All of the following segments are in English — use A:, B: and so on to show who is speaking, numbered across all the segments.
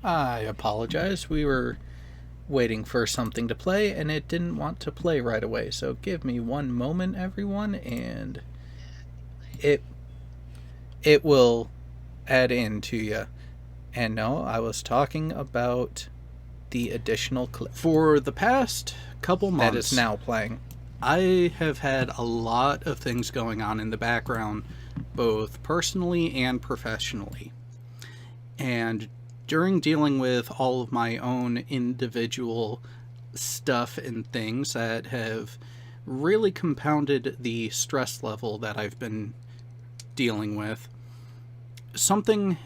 A: I apologize. We were waiting for something to play and it didn't want to play right away. So give me one moment, everyone, and it it will add in to you. And no, I was talking about the additional clip
B: For the past couple
A: that is
B: months,
A: now playing.
B: I have had a lot of things going on in the background, both personally and professionally. And during dealing with all of my own individual stuff and things that have really compounded the stress level that I've been dealing with, something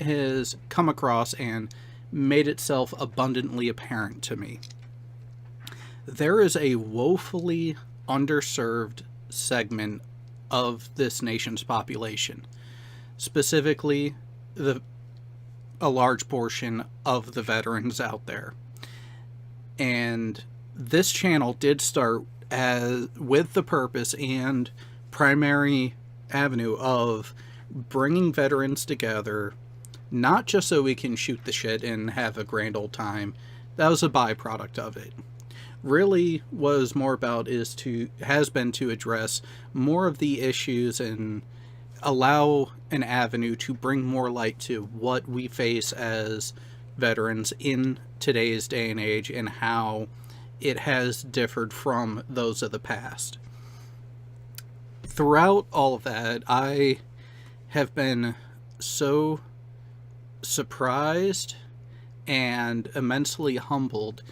B: has come across and made itself abundantly apparent to me. There is a woefully underserved segment of this nation's population, specifically a large portion of the veterans out there. And this channel did start with the purpose and primary avenue of bringing veterans together, not just so we can shoot the shit and have a grand old time. That was a byproduct of it. Really was more about has been to address more of the issues and allow an avenue to bring more light to what we face as veterans in today's day and age and how it has differed from those of the past. Throughout all of that, I have been so surprised and immensely humbled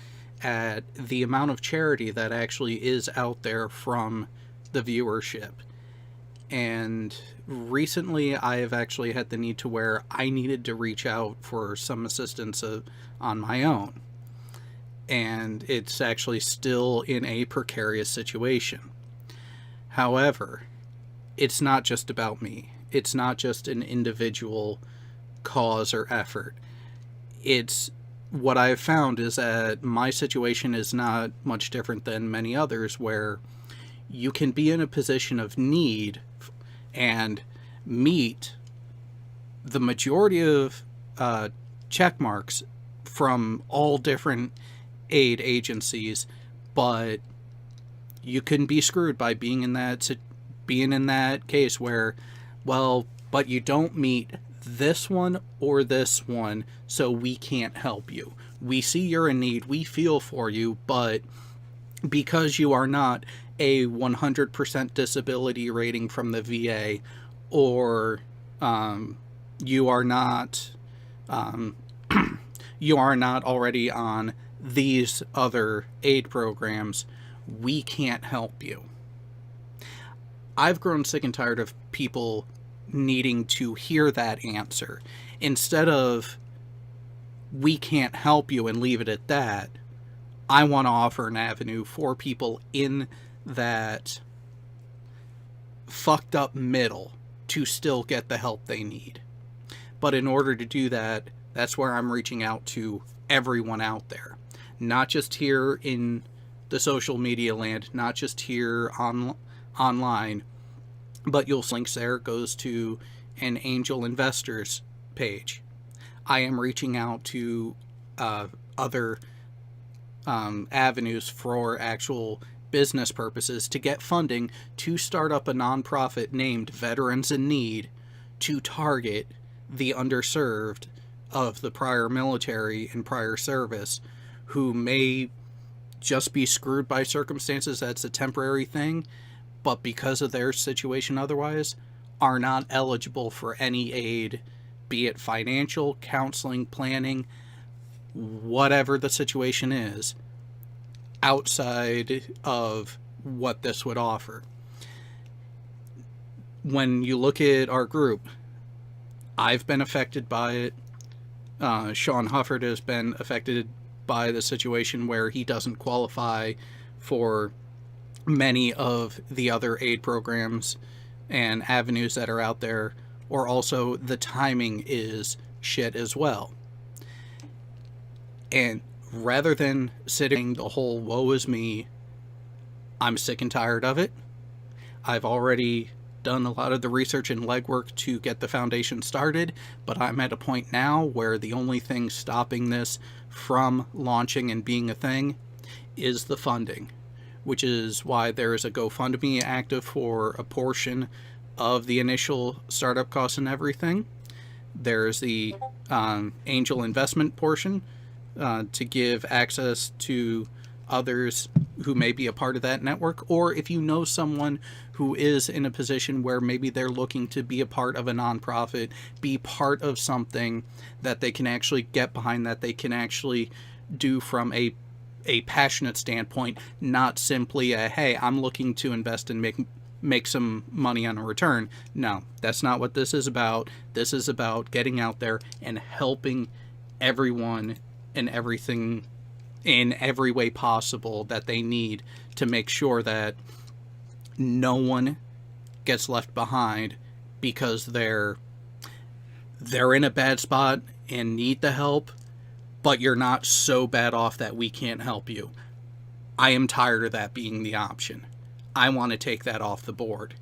B: at the amount of charity that actually is out there from the viewership. And recently, I have actually had the need to where I needed to reach out for some assistance on my own. And it's actually still in a precarious situation. However, it's not just about me. It's not just an individual cause or effort. It's what I've found is that my situation is not much different than many others where you can be in a position of need and meet the majority of check marks from all different aid agencies, but you can be screwed by being in that case where, well, but you don't meet this one or this one, so we can't help you. We see you're in need, we feel for you, but because you are not a 100% disability rating from the VA, or you are not you are not already on these other aid programs, we can't help you. I've grown sick and tired of people needing to hear that answer. Instead of, we can't help you and leave it at that, I want to offer an avenue for people in that fucked up middle to still get the help they need. But in order to do that, that's where I'm reaching out to everyone out there. Not just here in the social media land, not just here online, but you'll see links there. It goes to an angel investors page. I am reaching out to other avenues for actual business purposes to get funding to start up a nonprofit named Veterans in Need to target the underserved of the prior military and prior service who may just be screwed by circumstances that's a temporary thing, but because of their situation otherwise, are not eligible for any aid, be it financial, counseling, planning, whatever the situation is, outside of what this would offer. When you look at our group, I've been affected by it. Sean Hufford has been affected by the situation where he doesn't qualify for many of the other aid programs and avenues that are out there, or also the timing is shit as well. And rather than sitting the whole woe is me, I'm sick and tired of it. I've already done a lot of the research and legwork to get the foundation started, but I'm at a point now where the only thing stopping this from launching and being a thing is the funding, which is why there is a GoFundMe active for a portion of the initial startup costs and everything. There's the angel investment portion to give access to others who may be a part of that network, or if you know someone who is in a position where maybe they're looking to be a part of a nonprofit, be part of something that they can actually get behind, that they can actually do from a passionate standpoint, not simply a, hey, I'm looking to invest and make some money on a return. No, that's not what this is about. This is about getting out there and helping everyone and everything in every way possible that they need to make sure that no one gets left behind because they're in a bad spot and need the help, but you're not so bad off that we can't help you. I am tired of that being the option. I want to take that off the board.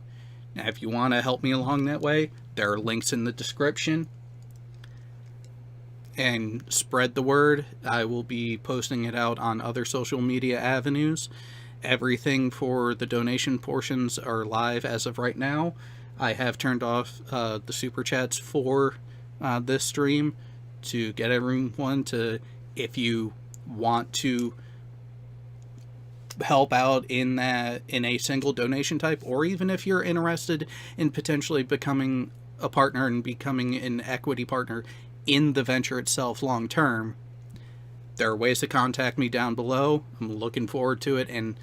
B: Now, if you want to help me along that way, there are links in the description. And spread the word. I will be posting it out on other social media avenues. Everything for the donation portions are live as of right now. I have turned off the super chats for this stream to get everyone to, if you want to help out in a single donation type, or even if you're interested in potentially becoming a partner and becoming an equity partner in the venture itself long term, there are ways to contact me down below. I'm looking forward to it, and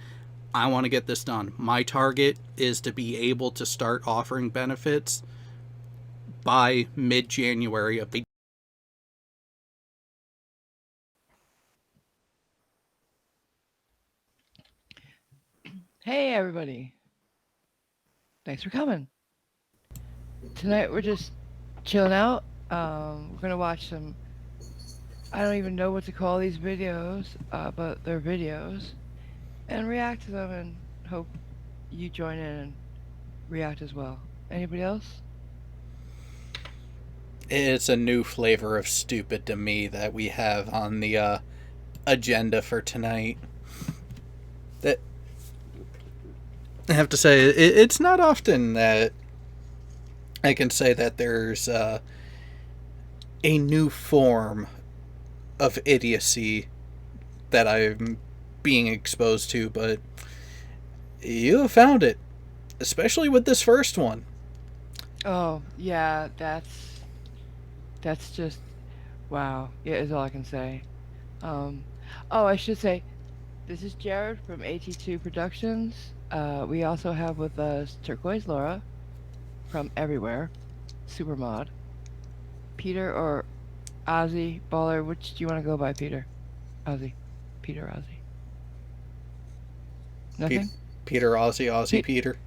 B: I want to get this done. My target is to be able to start offering benefits by mid-January of the
C: Hey everybody. Thanks for coming. Tonight we're just chilling out. We're gonna watch some, I don't even know what to call these videos, but they're videos, and react to them and hope you join in and react as well. Anybody else?
A: It's a new flavor of stupid to me that we have on the agenda for tonight. That I have to say, it's not often that I can say that there's a new form of idiocy that I'm being exposed to, but you have found it, especially with this first one.
C: Oh, yeah, that's just wow. Yeah, is all I can say. Um, oh, I should say this is Jared from AT2 Productions. We also have with us Turquoise Laura from Everywhere, Supermod, Peter or Ozzy Baller. Which do you want to go by, Peter? Ozzy, Peter, Ozzy. Nothing.
A: Peter, Ozzy, Peter.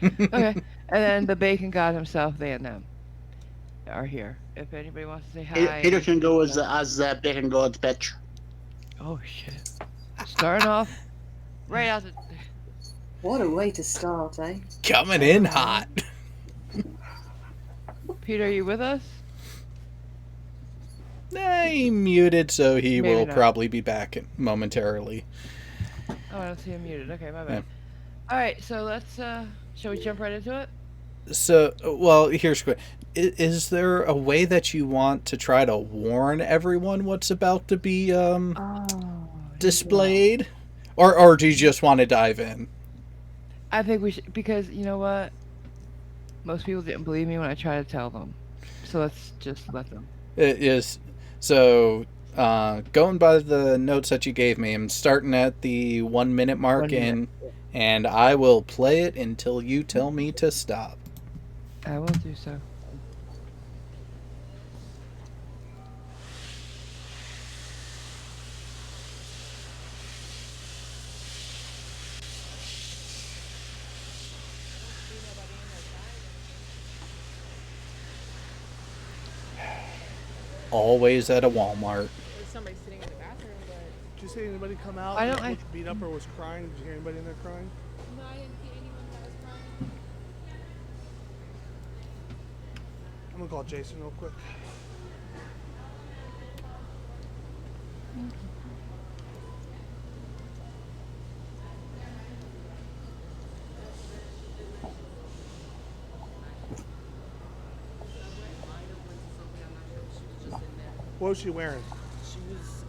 C: Okay, and then the Bacon God himself, they and them are here. If anybody wants to say hi,
D: Peter can go as Bacon God's bitch.
C: oh shit, starting off right out the.
E: What a way to start, eh?
A: Coming in hot.
C: Peter, are you with us?
A: He muted, so he
C: Maybe
A: will
C: not.
A: probably be back momentarily.
C: Oh, I don't see him muted. Okay, my bad.
A: Yeah.
C: All right, so let's. Shall we jump right into it?
A: So, well, here's quick. Is there a way that you want to try to warn everyone what's about to be
C: Oh,
A: displayed? Or do you just want to dive in?
C: I think we should, because you know what? Most people didn't believe me when I tried to tell them. So let's just let them.
A: It is. So, going by the notes that you gave me, I'm starting at the 1 minute mark
C: 1 minute.
A: and I will play it until you tell me to stop.
C: I will do so.
A: Always at a Walmart.
F: There's somebody sitting in the bathroom, but
G: Did you see anybody come out
C: I
G: and
C: don't like-
G: beat up or was crying? Did you hear anybody in there crying?
F: no, I didn't see anyone that was crying.
G: I'm gonna call Jason real quick. What was she wearing?
H: She was,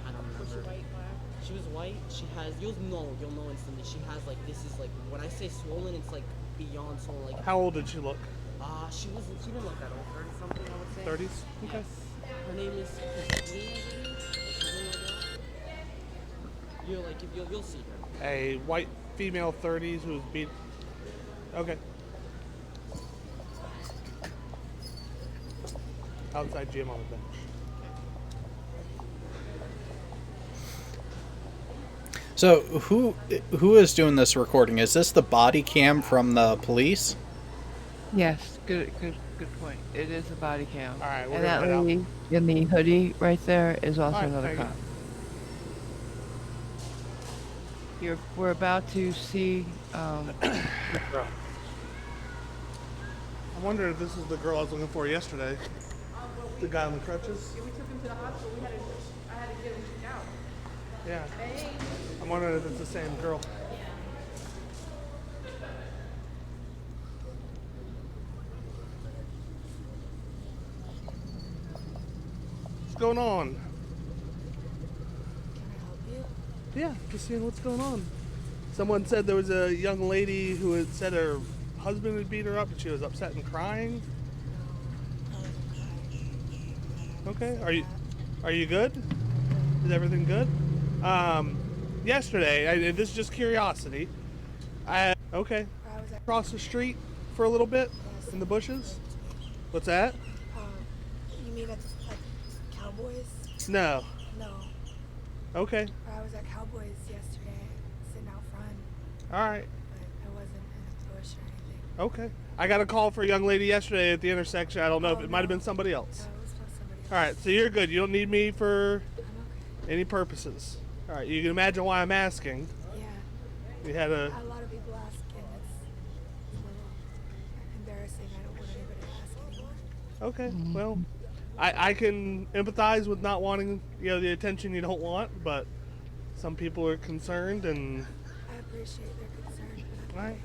H: I don't remember.
F: Was she white, black?
H: She was white. She has, you'll know instantly. She has like, this is like, when I say swollen, it's like beyond swollen. Like,
G: How old did she look?
H: she didn't look that old, 30 something, I would say.
G: 30s? Okay.
H: Her name is Christine, I believe, or something like that. You'll see her.
G: A white female 30s who was beat. Okay. Outside gym on the bench.
A: So who is doing this recording? Is this the body cam from the police?
C: Yes, good point. It is a body cam.
G: All right, we're
C: and
G: gonna
C: that
G: head out.
C: lady in the hoodie right there is also
G: All right,
C: another
G: thank you.
C: cop. We're about to see.
G: I wonder if this is the girl I was looking for yesterday. The guy on the crutches.
F: Yeah, we took him to the hospital. I had to get him checked out.
G: Yeah.
F: Hey.
G: I'm wondering if it's the same girl. What's going on?
I: Can I help you?
G: Yeah, just seeing what's going on. Someone said there was a young lady who had said her husband had beat her up and she was upset and crying.
I: No, I wasn't crying.
G: Okay. Are you good? Is everything good? Yesterday, this is just curiosity. Okay.
I: I was at,
G: Across the street for a little bit
I: yes,
G: in the bushes. What's that?
I: you mean at Cowboys?
G: No.
I: No.
G: Okay.
I: I was at Cowboys yesterday, sitting out front,
G: All right.
I: but I wasn't in a bush or anything.
G: Okay. I got a call for a young lady yesterday at the intersection. I don't know if
I: Oh,
G: it might have
I: no.
G: been somebody else.
I: No, it was not somebody else.
G: All right. So you're good. You don't need me for
I: I'm okay.
G: any purposes. All right. You can imagine why I'm asking.
I: Yeah.
G: We had a.
I: A lot of people ask, and it's a little embarrassing. I don't want anybody to ask anymore.
G: Okay. Well, I can empathize with not wanting the attention you don't want, but some people are concerned and.
I: I appreciate their concern, but
G: All
I: I'm
G: right.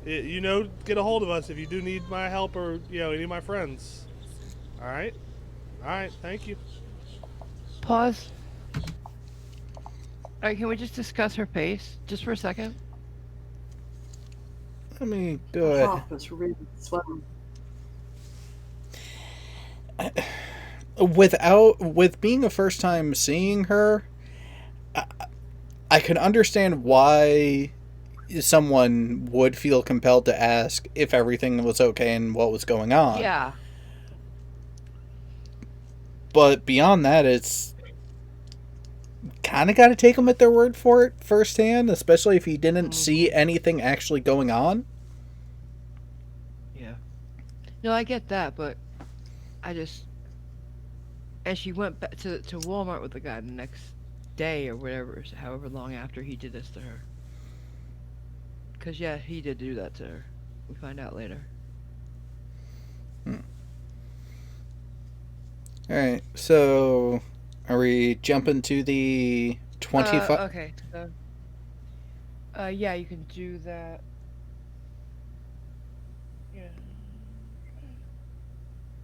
I: okay.
G: Get a hold of us if you do need my help or any of my friends. All right. All right. Thank you.
C: Pause. All right, can we just discuss her face just for a second?
A: I mean, good.
E: Half was really swollen.
A: With being a first time seeing her, I can understand why someone would feel compelled to ask if everything was okay and what was going on.
C: Yeah.
A: But beyond that, it's kind of got to take them at their word for it firsthand, especially if you didn't see anything actually going on.
C: Yeah. No, I get that, but I just. And she went back to Walmart with the guy the next day or whatever, however long after he did this to her. Because, yeah, he did do that to her. We find out later.
A: Alright, so are we jumping to the 25?
C: Okay, so. Yeah, you can do that.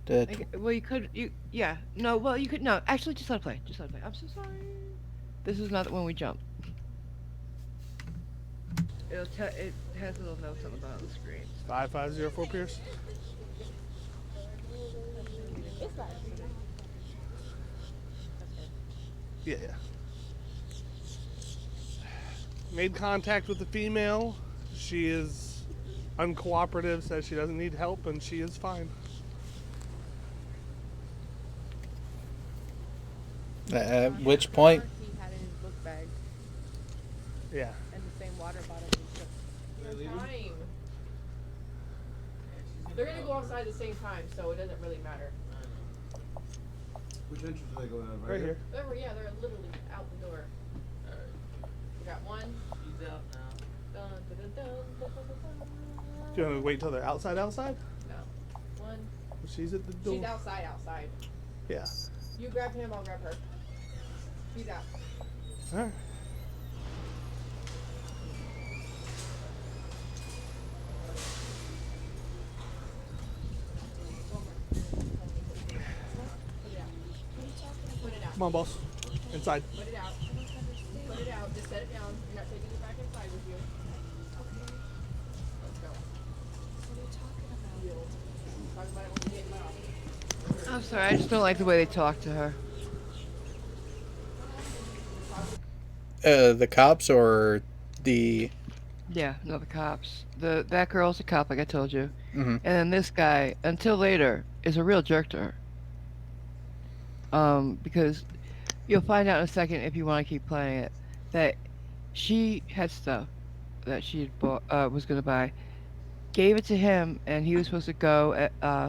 C: Yeah. Well, you could. Yeah. No. Well, you could. No. Actually, just let it play. Just let it play. I'm so sorry. This is not when we jump. It has little notes on the bottom of the screen.
G: 5504 Pierce. Yeah. Made contact with the female. She is uncooperative, says she doesn't need help, and she is fine.
A: At which point,
F: He had in his book bag
G: Yeah.
F: and the same water bottle he took. They're fine. They're gonna go outside at the same time, so it doesn't really matter.
J: Which entrance are they going on?
G: Right here.
F: They're literally out the door. We got one.
H: He's out now.
F: Dun, dun, dun, dun, dun, dun, dun.
G: Do you want to wait till they're outside?
F: No. 1,
G: She's at the door.
F: She's outside.
G: Yeah.
F: You grab him, I'll grab her. She's out.
G: All right.
F: Put it out.
G: Come on, boss. Inside.
F: Put it out. Put it out. Just set it down. You're not taking it back inside with you. Let's go. Talk about it when you get out.
C: I'm sorry, I just don't like the way they talk to her.
A: The cops or the...
C: Yeah, no, the cops. That girl's a cop, like I told you.
A: Mhm.
C: And then this guy, until later, is a real jerk to her. Because you'll find out in a second if you want to keep playing it that she had stuff that she had bought, was gonna buy, gave it to him, and he was supposed to go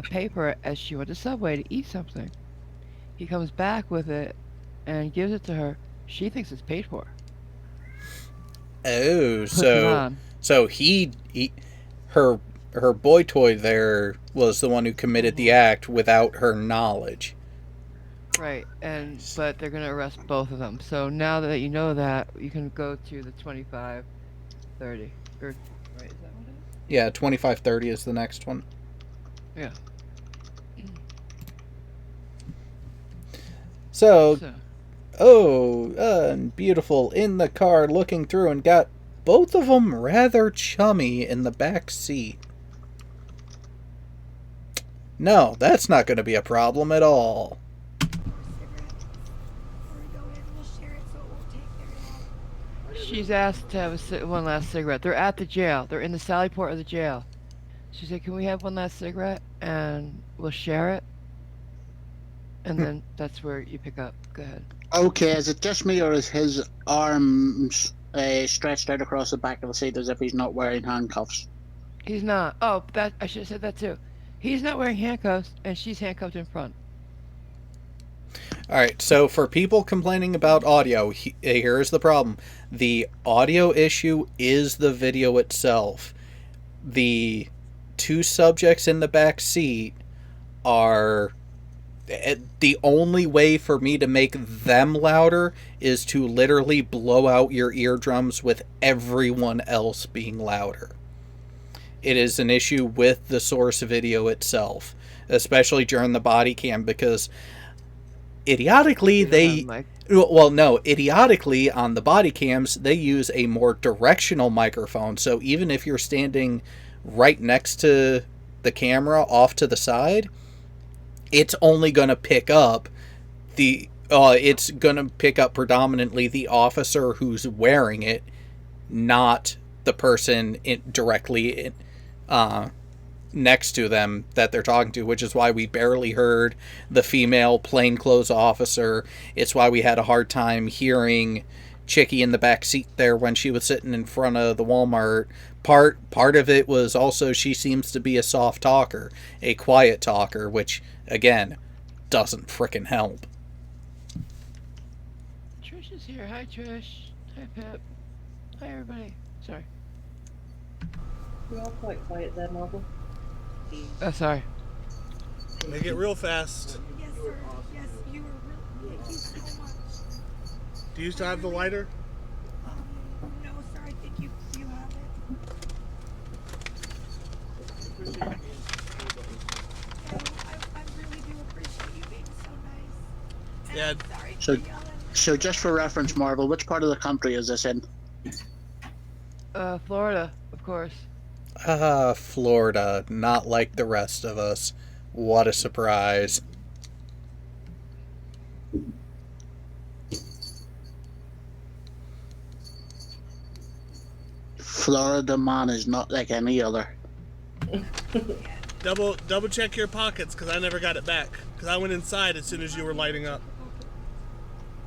C: pay for it as she went to Subway to eat something. He comes back with it and gives it to her. She thinks it's paid for.
A: Oh,
C: Puts it on.
A: so her boy toy there was the one who committed the act without her knowledge.
C: Right, but they're gonna arrest both of them. So now that you know that, you can go to the 25, 30, or right? Is that what it is?
A: Yeah, 2530 is the next one.
C: Yeah.
A: So,
C: So
A: beautiful in the car looking through and got both of them rather chummy in the back seat. No, that's not going to be a problem at all.
C: she's asked to have one last cigarette. They're at the jail. They're in the Sally Port of the jail. She said, "Can we have one last cigarette and we'll share it?" And then that's where you pick up. Go ahead.
D: Okay, is it just me, or is his arms stretched out across the back of the seat as if he's not wearing handcuffs?
C: He's not. Oh, that I should have said that too. He's not wearing handcuffs, and she's handcuffed in front.
A: Alright, so for people complaining about audio, here's the problem. The audio issue is the video itself. The two subjects in the back seat are... The only way for me to make them louder is to literally blow out your eardrums with everyone else being louder. It is an issue with the source video itself, especially during the body cam, because idiotically idiotically on the body cams they use a more directional microphone, so even if you're standing right next to the camera off to the side, it's only going to pick up it's going to pick up predominantly the officer who's wearing it, not the person directly next to them that they're talking to, which is why we barely heard the female plainclothes officer. It's why we had a hard time hearing Chicky in the back seat there when she was sitting in front of the Walmart. Part of it was also she seems to be a soft talker, a quiet talker, which again doesn't frickin' help.
C: Trish is here. Hi, Trish. Hi, Pip. Hi, everybody. Sorry.
E: You're all quite quiet there, Marvel.
C: Oh, sorry.
G: Make it real fast.
I: Yes, sir. Yes, you were really. Thank you so much.
G: Do you still have the lighter?
I: No, sir. I think you have it. Yeah, I really do appreciate you being so nice. And
G: Yeah.
I: I'm sorry
D: So-
I: for yelling.
D: So just for reference, Marvel, which part of the country is this in?
C: Florida, of course.
A: Florida, not like the rest of us. What a surprise.
D: Florida man is not like any other.
G: Double check your pockets, because I never got it back. Because I went inside as soon as you were lighting up.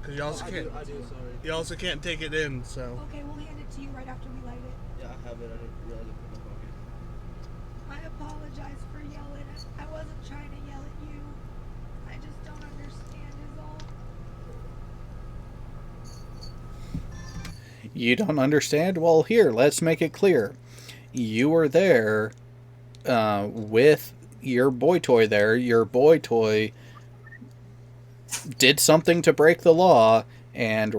G: Because you also can't.
H: I do, sorry.
G: You also can't take it in, so.
I: Okay, we'll hand it to you right after we light it.
H: Yeah, I have it. I didn't realize it in my pocket.
I: I apologize for yelling. I wasn't trying to yell at you. I just don't understand is all.
A: You don't understand? Well, here, let's make it clear. You were there with your boy toy there, your boy toy did something to break the law, and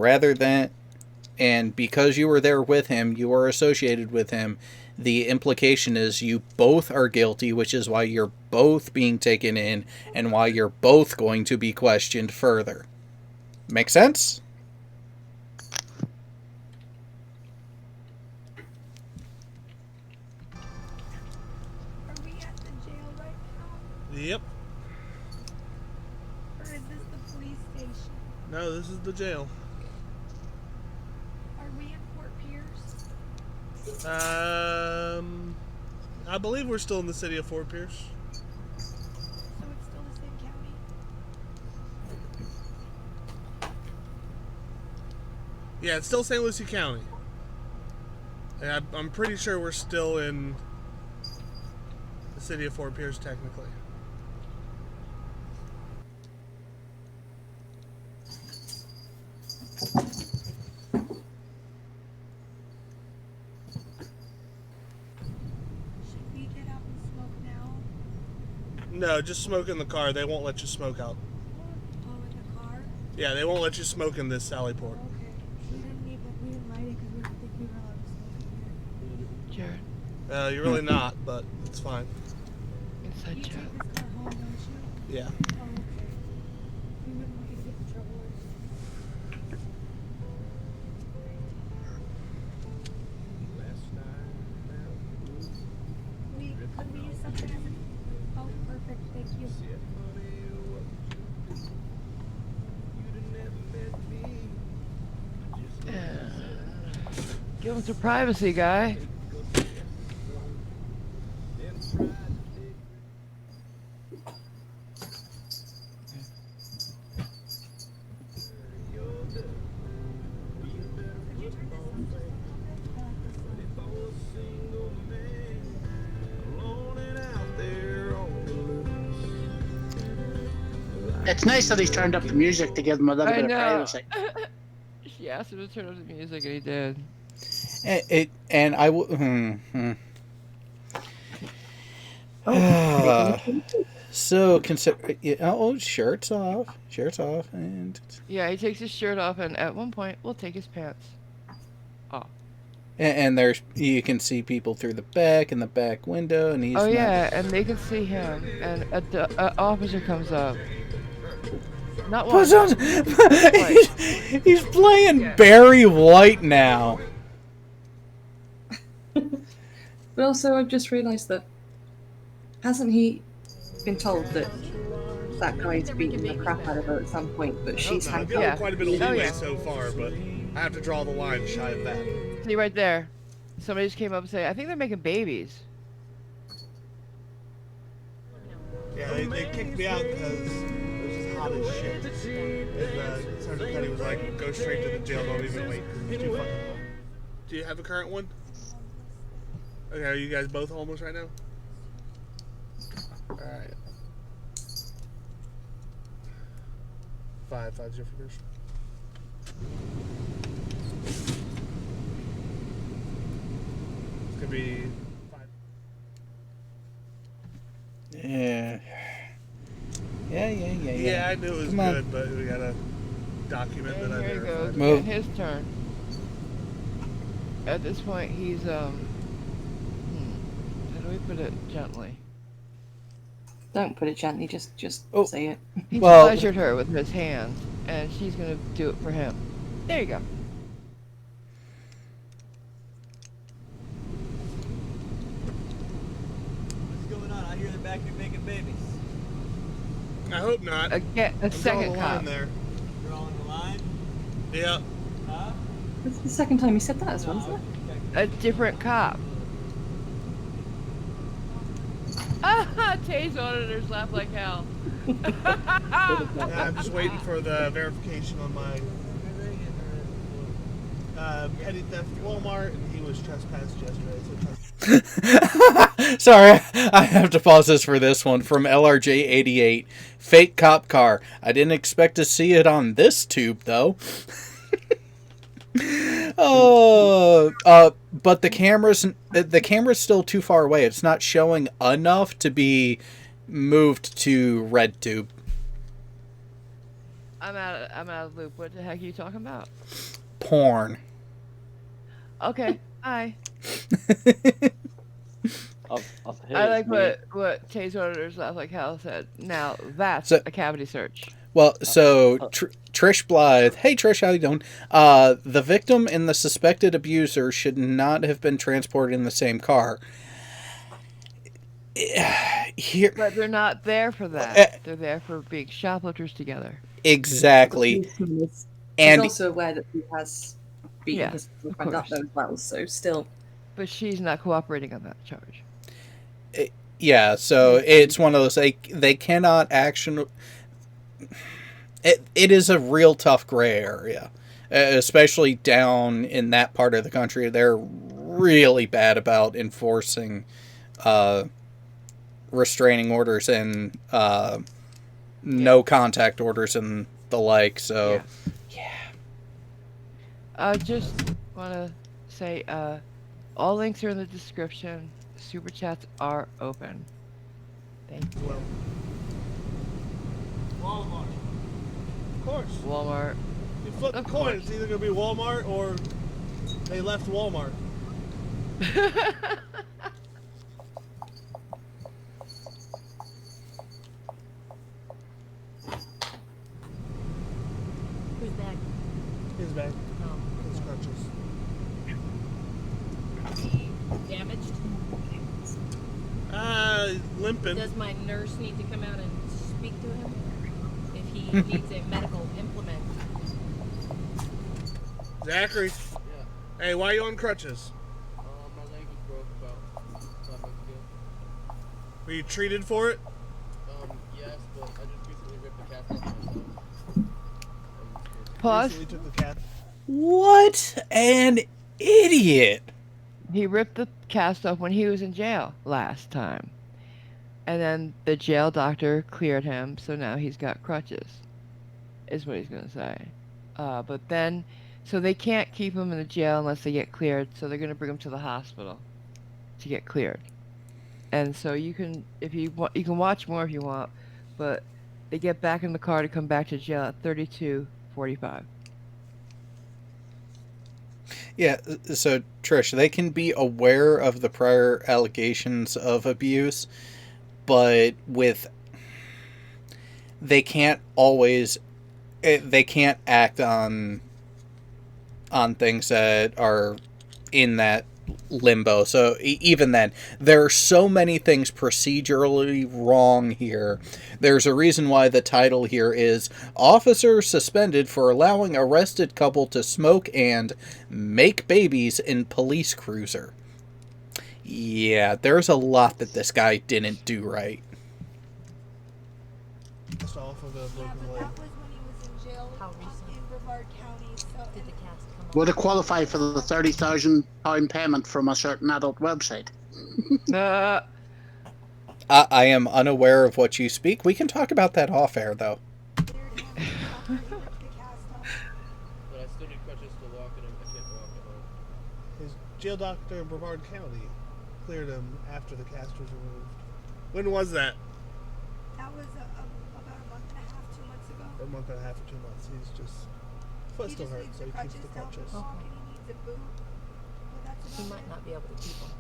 A: because you were there with him, you were associated with him, the implication is you both are guilty, which is why you're both being taken in and why you're both going to be questioned further. Make sense?
I: Are we at the jail right now?
G: Yep.
I: Or is this the police station?
G: No, this is the jail.
I: Are we in Fort Pierce?
G: I believe we're still in the city of Fort Pierce.
I: So it's still the same county?
G: Yeah, it's still St. Lucie County. And I'm pretty sure we're still in the city of Fort Pierce, technically.
I: Should we get out and smoke now?
G: No, just smoke in the car. They won't let you smoke out.
I: Oh, in the car?
G: Yeah, they won't let you smoke in this Sally Port.
I: Okay. We didn't write it because we didn't think we were allowed to smoke in here.
C: Jared,
G: You're really not, but it's fine.
C: inside
I: You
C: joke.
I: take this car home, don't you?
G: Yeah.
I: Oh, okay. We wouldn't want you to get in trouble or could we use something as a... Oh, perfect, thank you.
C: Give him some privacy, guy.
I: Could you turn this up just a little bit? I like this one.
D: It's nice that he's turned up the music to give him a little
C: I
D: bit of
C: know.
D: privacy.
C: She asked him to turn up the music, and he did.
A: And I will. So consider. Oh, shirts off, and
C: Yeah, he takes his shirt off, and at one point, we'll take his pants.
A: and there's you can see people through the back in the back window, and he's
C: Oh
A: not-
C: yeah, and they can see him, and a officer comes up. Not one.
A: Puts on- he's playing
C: Yeah.
A: Barry White now.
E: But also, I've just realised that hasn't he been told that that guy's beaten the crap out of her at some point, but she's
G: I've
E: handcuffed?
G: given
C: Yeah.
G: quite a bit of
C: Oh,
G: leeway
C: yeah.
G: so far, but I have to draw the line shy of that.
C: See right there. Somebody just came up and said, "I think they're making babies."
G: Yeah, they kicked me out because it was just hot as shit. And Sergeant Cuddy was like, go straight to the jail, don't even wait. It's too fucking hot. Do you have a current one? Okay, are you guys both homeless right now? Alright. 550 figures. It's gonna be 5.
A: Yeah. Yeah.
G: Yeah, I knew it was
A: Come on.
G: good, but we gotta document
C: And
G: that I
C: here he goes.
G: verified.
A: Move.
C: Getting his turn. At this point, he's how do we put it gently?
E: Don't put it gently, just
A: Oh.
E: say it.
C: He
A: Well-
C: pleasured her with his hands, and she's gonna do it for him. There you go.
H: What's going on? I hear they're back here making babies.
G: I hope not.
C: Again, a
G: I'm drawing
C: second
G: the line
C: cop.
G: there.
H: Drawing the line.
G: Yeah.
H: Huh?
E: That's the second time he said that as well, isn't it?
C: A different cop. Ah, Tay's auditor's laugh like hell.
G: Yeah, I'm just waiting for the verification on my petty theft at Walmart, and he was trespassed yesterday. So
A: Sorry, I have to pause this for this one from LRJ88. Fake cop car. I didn't expect to see it on this tube though. But the camera's still too far away. It's not showing enough to be
B: moved to RedTube.
C: I'm out of the loop. What the heck are you talking about?
B: Porn.
C: Okay, hi.
J: Hey,
C: I
J: it's
C: like
J: me.
C: what Taste Orders Laugh Like Hell said. Now that's
B: So-
C: a cavity search.
B: Well, so Trish Blythe. Hey, Trish, how you doing? The victim and the suspected abuser should not have been transported in the same car. Here,
C: But they're not there for that. They're there for being shoplifters together.
B: exactly.
E: He's
B: And
E: also aware that he has beaten
C: Yeah,
E: his
C: of
E: friend up
C: course.
E: there as well, so still.
C: But she's not cooperating on that charge.
B: yeah, so it's one of those they cannot action. It is a real tough gray area, especially down in that part of the country. They're really bad about enforcing restraining orders and no contact orders and the like. So,
C: Just want to say, all links are in the description. Super chats are open. Thank you.
G: Walmart. Of course.
C: Walmart.
G: You flip the coin. It's either going to be Walmart or they left Walmart.
H: Who's back?
G: His bag.
H: Oh.
G: His crutches.
H: Damaged?
G: Limping.
H: Does my nurse need to come out and speak to him? If he needs a medical implement.
G: Zachary.
J: Yeah.
G: Hey, why are you on crutches?
J: My leg was broke about 5 months ago.
G: Were you treated for it?
J: Yes, but I just recently ripped the cast off myself.
C: Pause.
G: Recently took the cat.
B: what an idiot!
C: He ripped the cast off when he was in jail last time. And then the jail doctor cleared him, so now he's got crutches, is what he's going to say. But then, so they can't keep him in the jail unless they get cleared, so they're going to bring him to the hospital to get cleared. And so you can, if you want, you can watch more if you want, but they get back in the car to come back to jail at 32:45.
B: Yeah, so Trish, they can be aware of the prior allegations of abuse, but they can't always, they can't act on things that are in that limbo. So even then, there are so many things procedurally wrong here. There's a reason why the title here is Officer Suspended for Allowing Arrested Couple to Smoke and Make Babies in Police Cruiser. Yeah, there's a lot that this guy didn't do right.
G: Just off of a broken leg.
I: That was when he was in jail
H: How recent?
I: in Brevard County. So
H: Did the cast come off?
D: Would it qualify for the £30,000 payment from a certain adult website?
B: I am unaware of what you speak. We can talk about that off air, though.
J: But I still need crutches to walk, and I can't walk at all.
G: His jail doctor in Brevard County cleared him after the cast was removed. When was that?
I: that was about a month and a half, 2 months ago.
G: A month and a half or 2 months. He's just foot
I: He
G: still
I: just
G: hurts,
I: needs
G: so
I: the
G: he keeps
I: crutches
G: the
I: to help him
G: crutches.
I: walk, and he needs a boot. But that's
H: He
I: about
H: might
I: it.
H: not be able to keep them.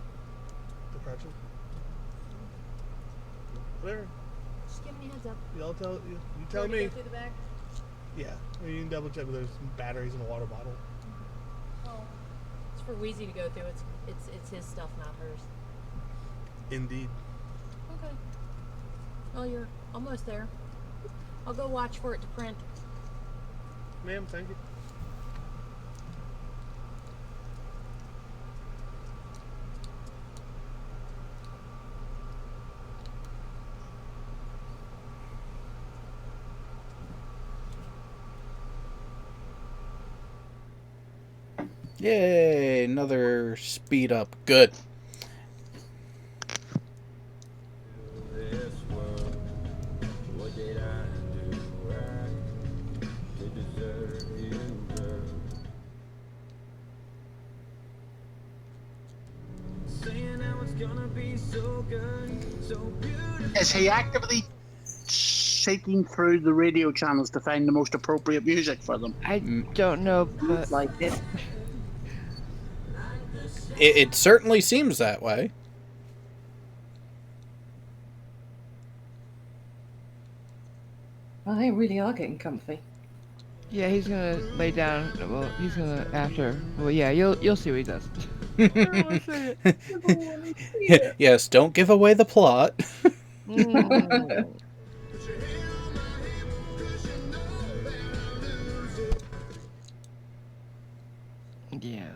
G: The crutches. Whatever.
H: Just give me a heads up.
G: Y'all tell you tell
H: Want to
G: me.
H: Go through the back?
G: Yeah, you can double check. But there's some batteries in a water bottle.
H: Oh, it's for Wheezy to go through. It's his stuff, not hers.
G: Indeed.
H: Okay. Well, you're almost there. I'll go watch for it to print.
G: Ma'am, thank you.
B: Yay, another speed up. Good.
K: This world, what did I do right to deserve you, girl? Saying how it's gonna be so good, so beautiful.
D: Is he actively seeking through the radio channels to find the most appropriate music for them?
C: I don't know, but
E: like it.
B: It certainly seems that way.
E: Well, they really are getting comfy.
C: yeah, he's gonna lay down. Well, he's gonna after. Well, yeah, you'll see what he does.
B: Yes, don't give away the plot.
C: Mm. Yeah.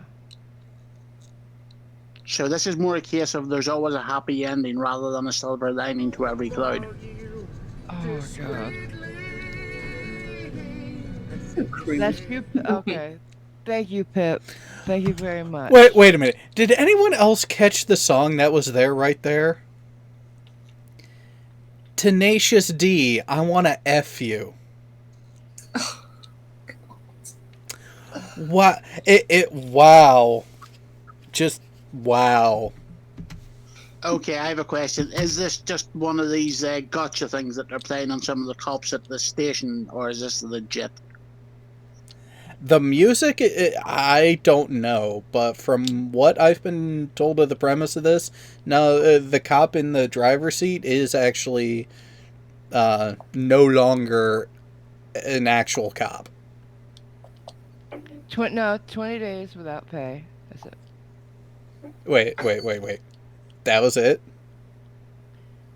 D: So this is more a case of there's always a happy ending rather than a silver lining to every cloud.
C: Oh god.
E: So crude.
C: That's you. Okay. Thank you, Pip. Thank you very much.
B: Wait a minute. Did anyone else catch the song that was there right there? Tenacious D, I wanna F you. What? Wow. Just wow.
D: Okay, I have a question. Is this just one of these gotcha things that they're playing on some of the cops at the station, or is this legit?
B: The music, I don't know, but from what I've been told of the premise of this, no, the cop in the driver's seat is actually no longer an actual cop.
C: 20 days without pay. That's it.
B: Wait. That was it?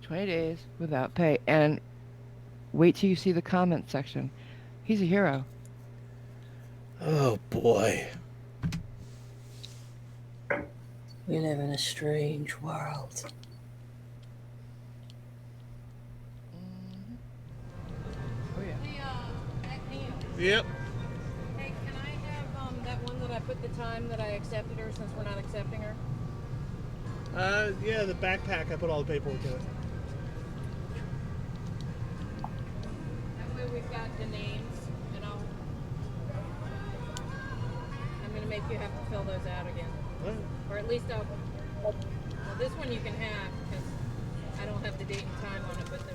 C: 20 days without pay. And wait till you see the comment section. He's a hero.
B: Oh, boy.
E: We live in a strange world.
C: Oh, yeah.
G: Yep.
H: Hey, can I have that one that I put the time that I accepted her since we're not accepting her?
G: Yeah, the backpack. I put all the paperwork in it.
H: That way we've got the names, and I'm gonna make you have to fill those out again, or at least well, this one you can have because I don't have the date and time on it, but the.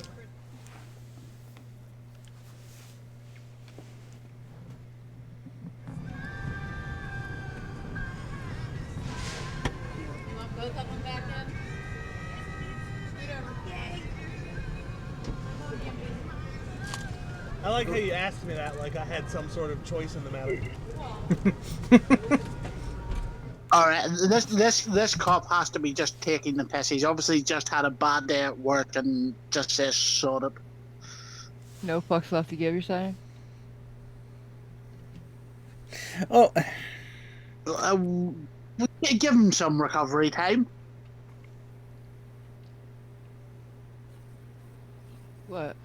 H: You want both of them back in? Scoot over.
G: I like how you asked me that, like I had some sort of choice in the matter.
D: All right, this cop has to be just taking the piss. He's obviously just had a bad day at work and just says sod it.
C: No fucks left to give, you're saying?
B: Oh,
D: Give him some recovery time.
C: What?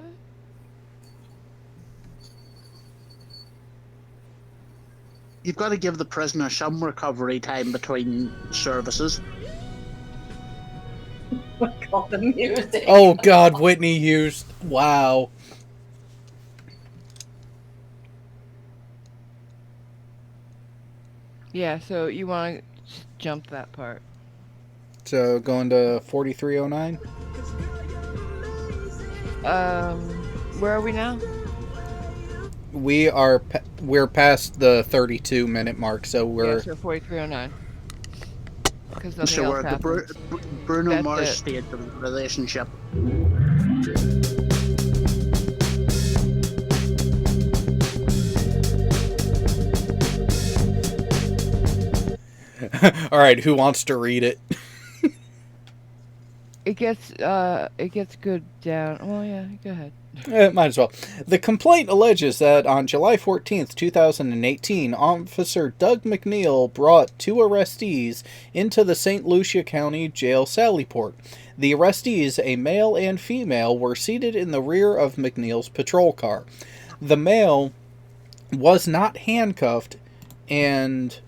D: You've got to give the prisoner some recovery time between services.
E: Oh god, the music.
B: oh God, Whitney Houston. Wow.
C: Yeah, so you want to jump that part.
B: So going to 4309?
C: Where are we now?
B: We're past the 32-minute mark, so we're
C: Yeah, so 4309. Because nothing
D: So
C: else
D: we're at the
C: happens.
D: Bruno
C: That's
D: Mars
C: it.
D: stage of the relationship.
B: all right. Who wants to read it?
C: It gets good down. Oh yeah, go ahead.
B: Might as well. The complaint alleges that on July 14th, 2018, Officer Doug McNeil brought two arrestees into the St. Lucia County Jail Sallyport. The arrestees, a male and female, were seated in the rear of McNeil's patrol car. The male was not handcuffed and...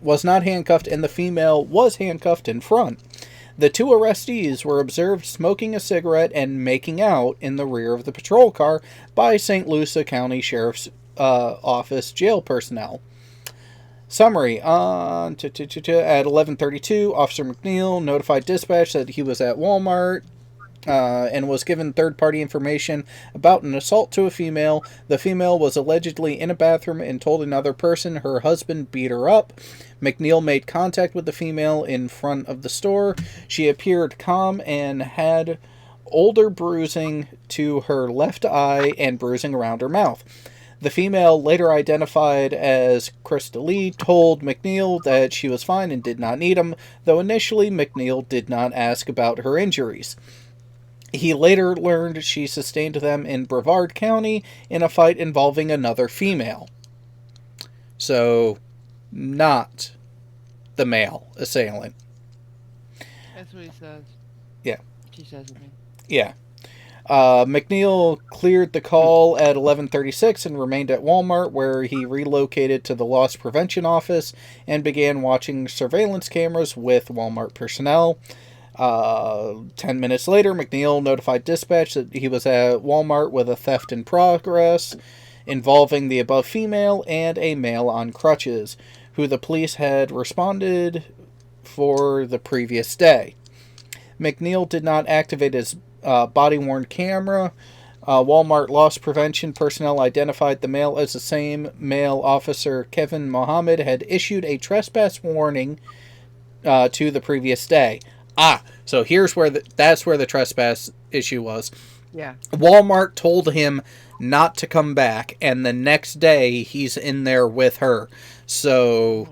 B: was not handcuffed, and the female was handcuffed in front. The two arrestees were observed smoking a cigarette and making out in the rear of the patrol car by St. Lucia County Sheriff's Office jail personnel. Summary. At 11:32, Officer McNeil notified dispatch that he was at Walmart and was given third-party information about an assault to a female. The female was allegedly in a bathroom and told another person her husband beat her up. McNeil made contact with the female in front of the store. She appeared calm and had older bruising to her left eye and bruising around her mouth. The female, later identified as Krista Lee, told McNeil that she was fine and did not need him, though initially McNeil did not ask about her injuries. He later learned she sustained them in Brevard County in a fight involving another female. So, not the male assailant.
C: That's what he says.
B: Yeah.
C: She says, I mean.
B: Yeah. McNeil cleared the call at 11:36 and remained at Walmart, where he relocated to the loss prevention office and began watching surveillance cameras with Walmart personnel. 10 minutes later, McNeil notified dispatch that he was at Walmart with a theft in progress involving the above female and a male on crutches, who the police had responded for the previous day. McNeil did not activate his body-worn camera. Walmart loss prevention personnel identified the male as the same male officer Kevin Mohammed had issued a trespass warning to the previous day. So here's where that's where the trespass issue was.
C: Yeah.
B: Walmart told him not to come back, and the next day he's in there with her. So,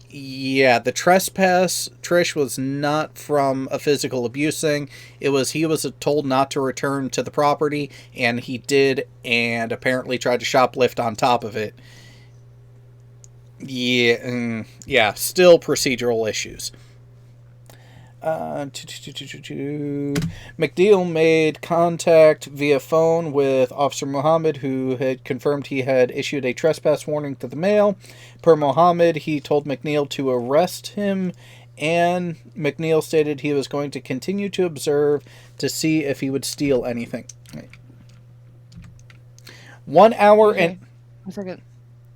B: yeah, the trespass, Trish, was not from a physical abuse thing. It was he was told not to return to the property, and he did, and apparently tried to shoplift on top of it. Yeah, still procedural issues. McNeil made contact via phone with Officer Mohammed, who had confirmed he had issued a trespass warning to the male. Per Mohammed, he told McNeil to arrest him, and McNeil stated he was going to continue to observe to see if he would steal anything. 1 hour and...
C: 1 second.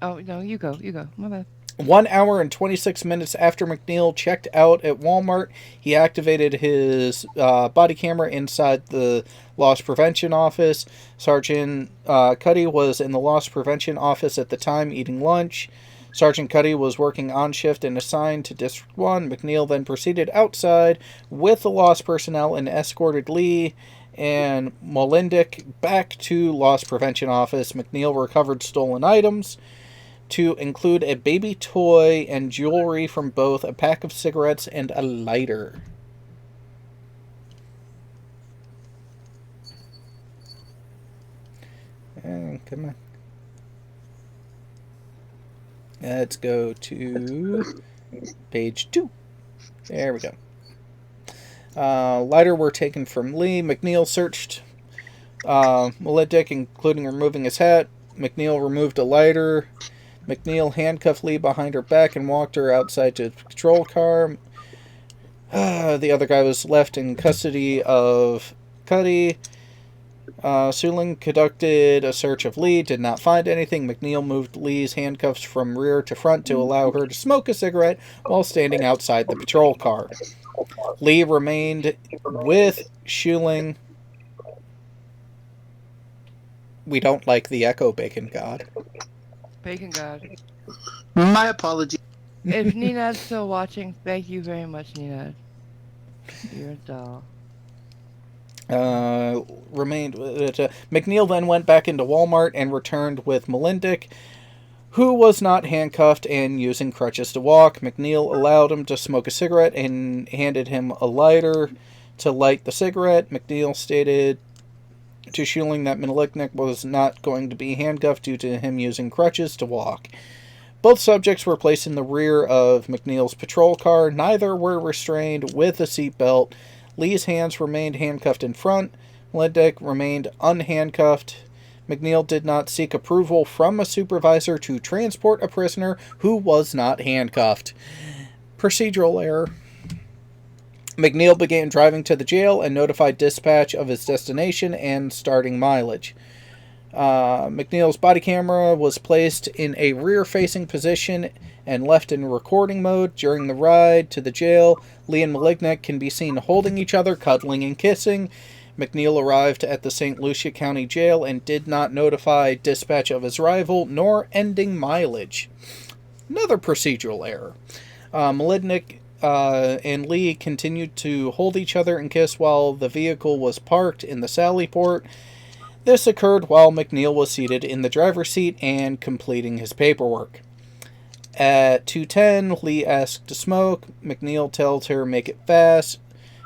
C: Oh, no, you go. My bad.
B: 1 hour and 26 minutes after McNeil checked out at Walmart, he activated his body camera inside the loss prevention office. Sergeant Cuddy was in the loss prevention office at the time eating lunch. Sergeant Cuddy was working on shift and assigned to District 1. McNeil then proceeded outside with the loss personnel and escorted Lee and Molindick back to loss prevention office. McNeil recovered stolen items, to include a baby toy and jewelry from both, a pack of cigarettes, and a lighter. Come on. Let's go to page 2. There we go. Lighter were taken from Lee. McNeil searched Molindick, including removing his hat. McNeil removed a lighter. McNeil handcuffed Lee behind her back and walked her outside to the patrol car. The other guy was left in custody of Cuddy. Suling conducted a search of Lee, did not find anything. McNeil moved Lee's handcuffs from rear to front to allow her to smoke a cigarette while standing outside the patrol car. Lee remained with Shuling. We don't like the echo, Bacon God.
C: Bacon God.
D: My apologies.
C: If Ninad's still watching, thank you very much, Ninad. You're a doll.
B: McNeil then went back into Walmart and returned with Molindick, who was not handcuffed and using crutches to walk. McNeil allowed him to smoke a cigarette and handed him a lighter to light the cigarette. McNeil stated to Shuling that Molindick was not going to be handcuffed due to him using crutches to walk. Both subjects were placed in the rear of McNeil's patrol car. Neither were restrained with a seatbelt. Lee's hands remained handcuffed in front. Molindick remained unhandcuffed. McNeil did not seek approval from a supervisor to transport a prisoner who was not handcuffed. Procedural error. McNeil began driving to the jail and notified dispatch of his destination and starting mileage. McNeil's body camera was placed in a rear-facing position
A: and left in recording mode. During the ride to the jail, Lee and Malignick can be seen holding each other, cuddling and kissing. McNeil arrived at the St. Lucia County Jail and did not notify dispatch of his arrival, nor ending mileage. Another procedural error. Malignick and Lee continued to hold each other and kiss while the vehicle was parked in the Sallyport. This occurred while McNeil was seated in the driver's seat and completing his paperwork. At 2:10, Lee asks to smoke. McNeil tells her make it fast.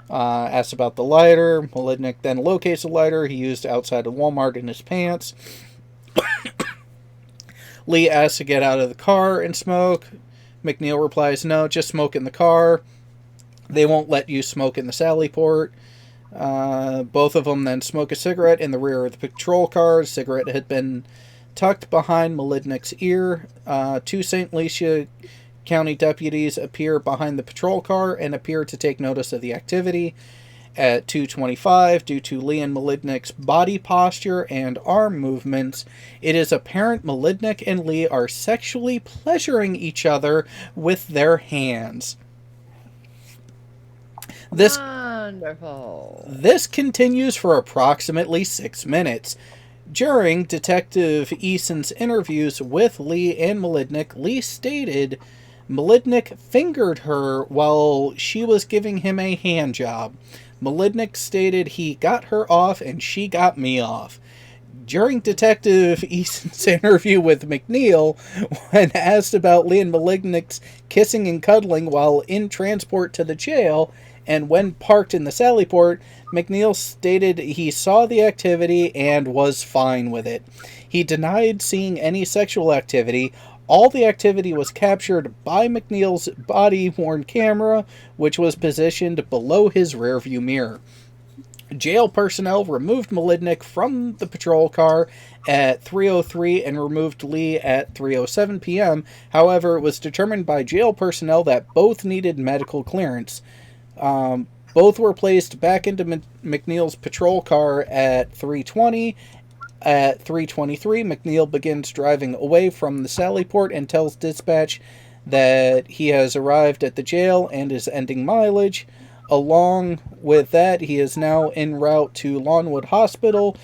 A: Asks about the lighter. Malignick then locates the lighter he used outside of Walmart in his pants. Lee asks to get out of the car and smoke. McNeil replies, no, just smoke in the car. They won't let you smoke in the Sallyport. Both of them then smoke a cigarette in the rear of the patrol car. The cigarette had been tucked behind Malignick's ear. 2 St. Lucia County deputies appear behind the patrol car and appear to take notice of the activity. At 2:25, due to Lee and Malignick's body posture and arm movements, it is apparent Malignick and Lee are sexually pleasuring each other with their hands.
C: Wonderful.
A: This continues for approximately 6 minutes. During Detective Eason's interviews with Lee and Malignick, Lee stated Malignick fingered her while she was giving him a hand job. Malignick stated he got her off and she got me off. During Detective Eason's interview with McNeil, when asked about Lee and Malignick's kissing and cuddling while in transport to the jail and when parked in the Sallyport, McNeil stated he saw the activity and was fine with it. He denied seeing any sexual activity. All the activity was captured by McNeil's body-worn camera, which was positioned below his rearview mirror. Jail personnel removed Malignick from the patrol car at 3:03 and removed Lee at 3:07 p.m. However, it was determined by jail personnel that both needed medical clearance. Both were placed back into McNeil's patrol car at 3:20. At 3:23, McNeil begins driving away from the Sallyport and tells dispatch that he has arrived at the jail and is ending mileage. Along with that, he is now en route to Lawnwood Hospital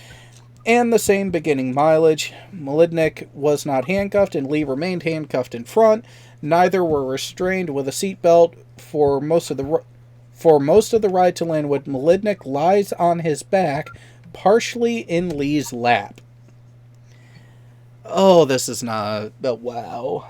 A: and the same beginning mileage. Malignick was not handcuffed and Lee remained handcuffed in front. Neither were restrained with a seatbelt for most of the ride to Lawnwood. Malignick lies on his back, partially in Lee's lap. Oh, this is not... wow.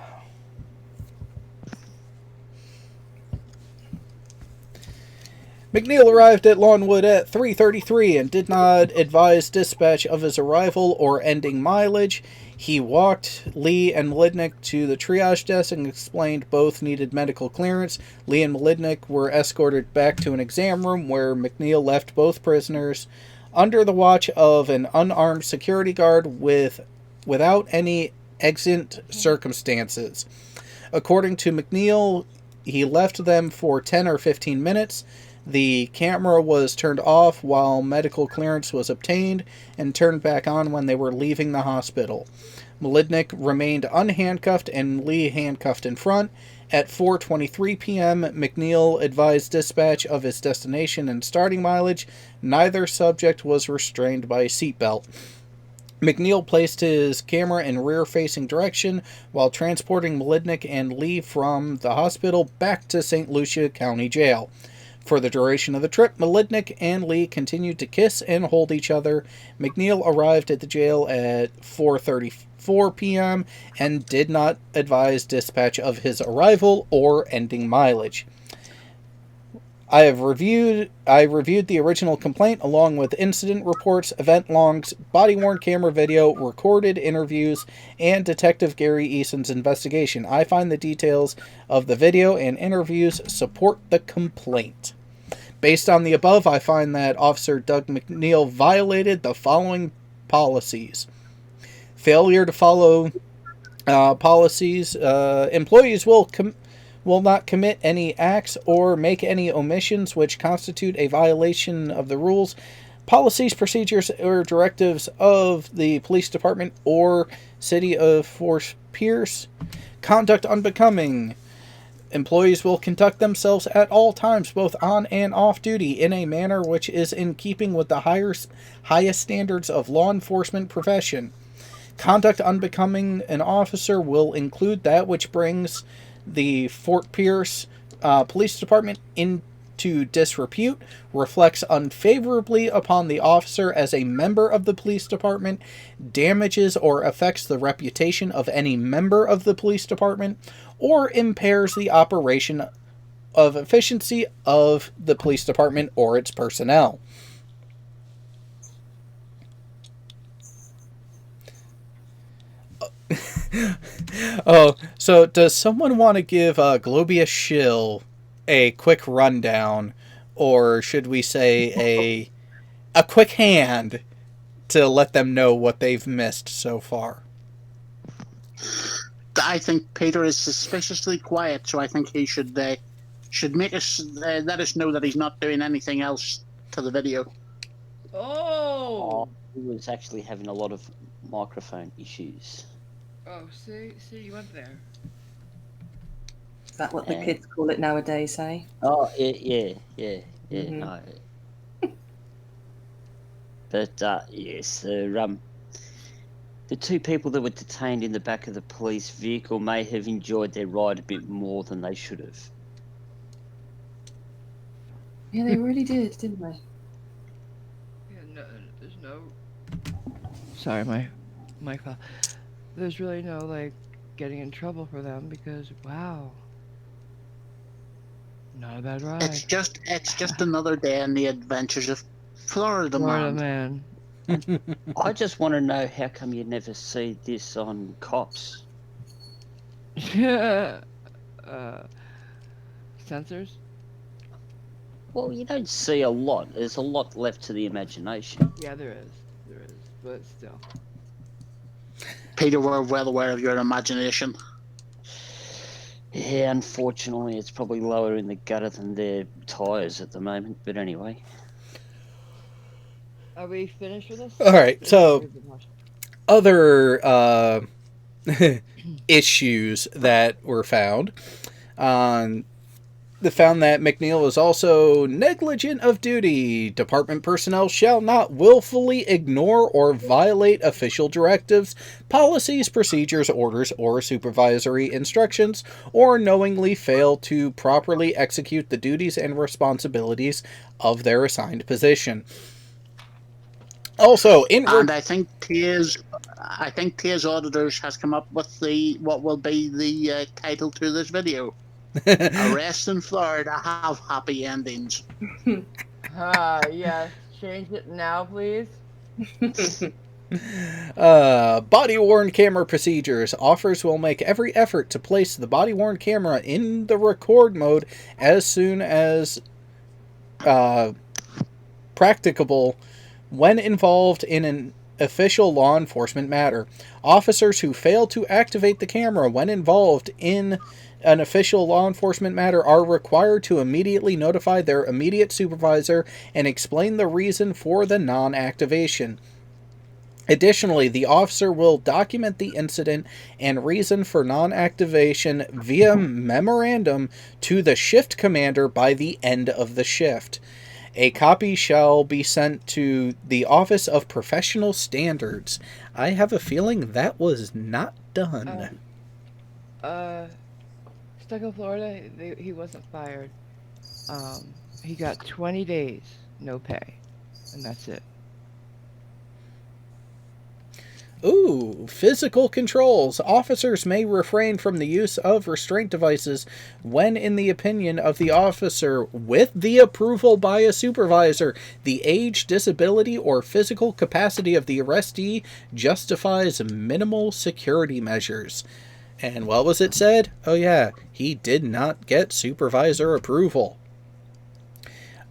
A: McNeil arrived at Lawnwood at 3:33 and did not advise dispatch of his arrival or ending mileage. He walked Lee and Malignick to the triage desk and explained both needed medical clearance. Lee and Malignick were escorted back to an exam room where McNeil left both prisoners under the watch of an unarmed security guard without any exigent circumstances. According to McNeil, he left them for 10 or 15 minutes. The camera was turned off while medical clearance was obtained and turned back on when they were leaving the hospital. Malignick remained unhandcuffed and Lee handcuffed in front. At 4:23 p.m., McNeil advised dispatch of his destination and starting mileage. Neither subject was restrained by a seatbelt. McNeil placed his camera in rear-facing direction while transporting Malignick and Lee from the hospital back to St. Lucia County Jail. For the duration of the trip, Malignick and Lee continued to kiss and hold each other. McNeil arrived at the jail at 4:34 p.m. and did not advise dispatch of his arrival or ending mileage. I reviewed the original complaint along with incident reports, event logs, body-worn camera video, recorded interviews, and Detective Gary Eason's investigation. I find the details of the video and interviews support the complaint. Based on the above, I find that Officer Doug McNeil violated the following policies. Failure to follow policies. Employees will not commit any acts or make any omissions which constitute a violation of the rules. policies, procedures, or directives of the police department or city of Fort Pierce. Conduct unbecoming. Employees will conduct themselves at all times, both on and off duty, in a manner which is in keeping with the highest standards of law enforcement profession. Conduct unbecoming an officer will include that which brings the Fort Pierce Police Department into disrepute, reflects unfavorably upon the officer as a member of the police department, damages or affects the reputation of any member of the police department, or impairs the operation of efficiency of the police department or its personnel. Oh, so does someone want to give Globia Shill a quick rundown, or should we say a quick hand to let them know what they've missed so far?
D: I think Peter is suspiciously quiet, so I think he should make us let us know that he's not doing anything else to the video.
C: Oh.
L: He was actually having a lot of microphone issues.
C: Oh, see, you went there.
E: Is that what the kids call it nowadays, eh?
L: Oh, yeah,
E: Mhm.
L: no. But, yes, the two people that were detained in the back of the police vehicle may have enjoyed their ride a bit more than they should have.
E: Yeah, they really did, didn't they?
C: Yeah, there's no. Sorry, my call. There's really no like getting in trouble for them because wow, not a bad ride.
D: It's just another day in the adventures of Florida Man.
L: I just want to know how come you never see this on Cops?
C: Yeah. Censors?
L: Well, you don't see a lot. There's a lot left to the imagination.
C: Yeah, there is, but still.
D: Peter, we're well aware of your imagination.
L: Yeah, unfortunately, it's probably lower in the gutter than their tyres at the moment. But anyway.
C: Are we finished with this?
A: All right, so other issues that were found. They found that McNeil was also negligent of duty. Department personnel shall not willfully ignore or violate official directives, policies, procedures, orders, or supervisory instructions, or knowingly fail to properly execute the duties and responsibilities of their assigned position. Also,
D: I think Tears Auditors has come up with what will be the title to this video. Arrests in Florida have happy endings.
C: Yes. Change it now, please.
A: Body-worn camera procedures. Officers will make every effort to place the body-worn camera in the record mode as soon as practicable when involved in an official law enforcement matter. Officers who fail to activate the camera when involved in an official law enforcement matter are required to immediately notify their immediate supervisor and explain the reason for the non-activation. Additionally, the officer will document the incident and reason for non-activation via memorandum to the shift commander by the end of the shift. A copy shall be sent to the Office of Professional Standards. I have a feeling that was not done.
C: Stucco, Florida, he wasn't fired. He got 20 days, no pay, and that's it.
A: Ooh, physical controls. Officers may refrain from the use of restraint devices when, in the opinion of the officer, with the approval by a supervisor, the age, disability, or physical capacity of the arrestee justifies minimal security measures. And what was it said? Oh yeah, he did not get supervisor approval.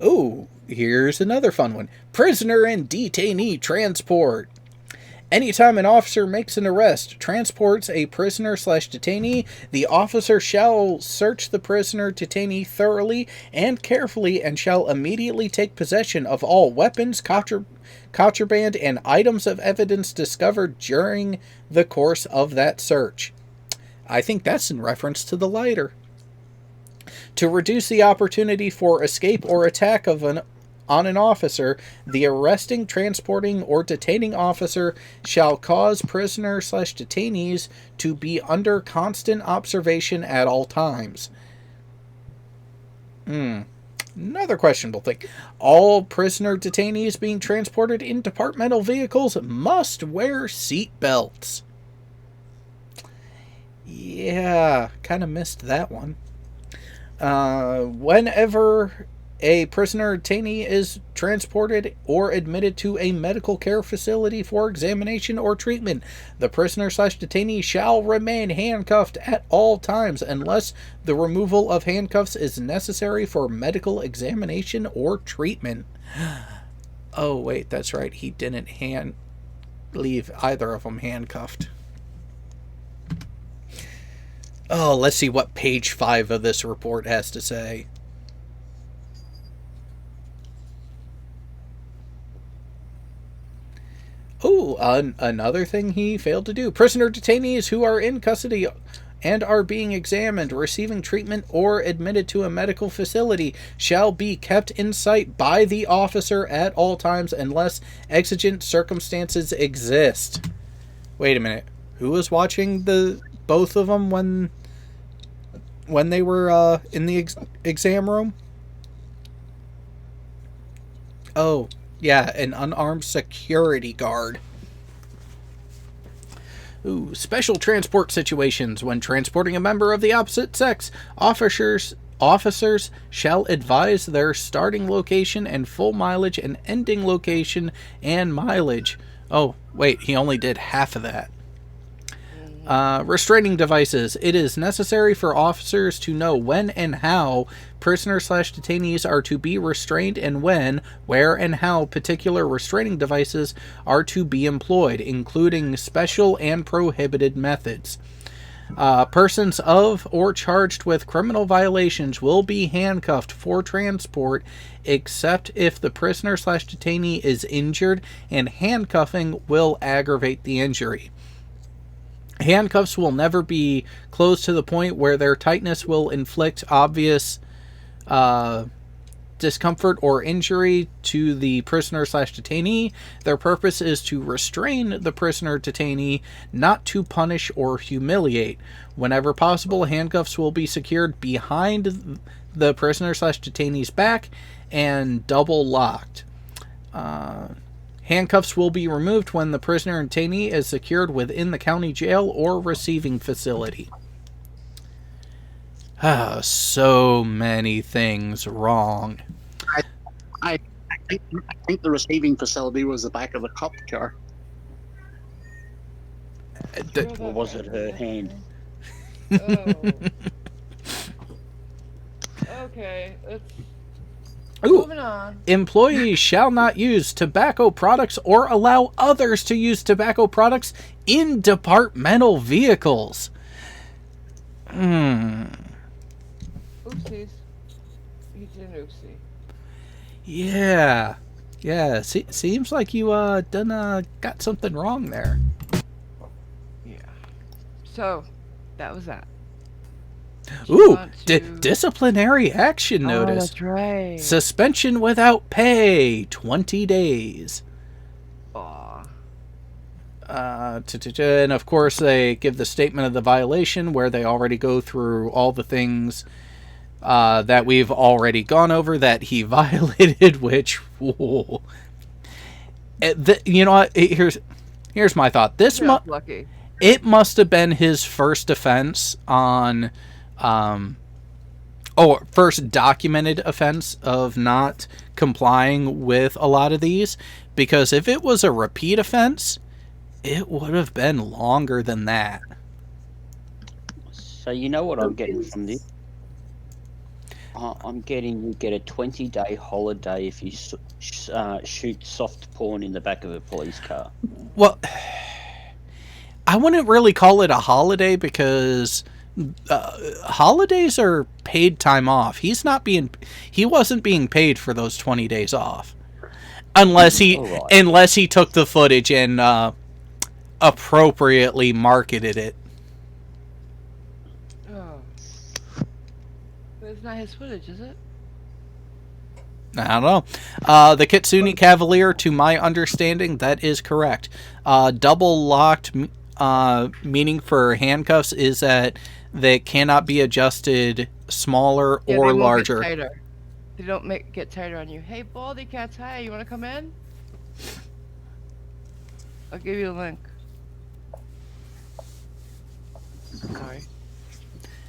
A: Ooh, here's another fun one. Prisoner and detainee transport. Anytime an officer makes an arrest, transports a prisoner/detainee, the officer shall search the prisoner/detainee thoroughly and carefully and shall immediately take possession of all weapons, contraband, and items of evidence discovered during the course of that search. I think that's in reference to the lighter. To reduce the opportunity for escape or attack on an officer, the arresting, transporting, or detaining officer shall cause prisoner/detainees to be under constant observation at all times. Another questionable thing. All prisoner detainees being transported in departmental vehicles must wear seat belts. Yeah, kind of missed that one. Whenever a prisoner detainee is transported or admitted to a medical care facility for examination or treatment, the prisoner/detainee shall remain handcuffed at all times unless the removal of handcuffs is necessary for medical examination or treatment. Oh, wait, that's right. He didn't leave either of them handcuffed. Oh, let's see what page 5 of this report has to say. Oh, another thing he failed to do. Prisoner detainees who are in custody and are being examined, receiving treatment, or admitted to a medical facility shall be kept in sight by the officer at all times unless exigent circumstances exist. Wait a minute. Who was watching both of them when they were in the exam room? Oh, yeah, an unarmed security guard. Ooh, special transport situations. When transporting a member of the opposite sex, officers shall advise their starting location and full mileage and ending location and mileage. Oh, wait, he only did half of that. Restraining devices. It is necessary for officers to know when and how prisoner/detainees are to be restrained and when, where, and how particular restraining devices are to be employed, including special and prohibited methods. Persons of or charged with criminal violations will be handcuffed for transport except if the prisoner/detainee is injured, and handcuffing will aggravate the injury. Handcuffs will never be closed to the point where their tightness will inflict obvious discomfort or injury to the prisoner/detainee. Their purpose is to restrain the prisoner/detainee, not to punish or humiliate. Whenever possible, handcuffs will be secured behind the prisoner/detainee's back and double locked. Handcuffs will be removed when the prisoner and detainee is secured within the county jail or receiving facility. So many things wrong.
D: I think the receiving facility was the back of the cop car.
L: Or was it her hand?
C: Oh. Okay, let's...
A: Ooh.
C: Moving on.
A: Employees shall not use tobacco products or allow others to use tobacco products in departmental vehicles.
C: Oopsies. You did an oopsie.
A: Yeah. Yeah, seems like you got something wrong there.
C: Yeah. So, that was that.
A: Ooh, disciplinary action
C: Oh,
A: notice.
C: that's right.
A: Suspension without pay, 20 days.
C: Aw.
A: And of course they give the statement of the violation where they already go through all the things that we've already gone over that he violated, which, whoa. You know what, here's my thought.
C: Lucky.
A: It must have been his first offense on... first documented offense of not complying with a lot of these, because if it was a repeat offense, it would have been longer than that.
L: So you know what I'm getting from this? I'm getting you get a 20-day holiday if you shoot soft porn in the back of a police car.
B: Well, I wouldn't really call it a holiday because holidays are paid time off. He wasn't being paid for those 20 days off. Unless he took the footage and appropriately marketed it.
C: Oh. But it's not his footage, is it?
B: I don't know. The Kitsune Cavalier, to my understanding, that is correct. Double locked meaning for handcuffs is that they cannot be adjusted smaller
C: Yeah,
B: or
C: they won't
B: larger.
C: Get tighter. They don't get tighter on you. Hey, Baldy Cats, hi, you want to come in? I'll give you the link. Sorry.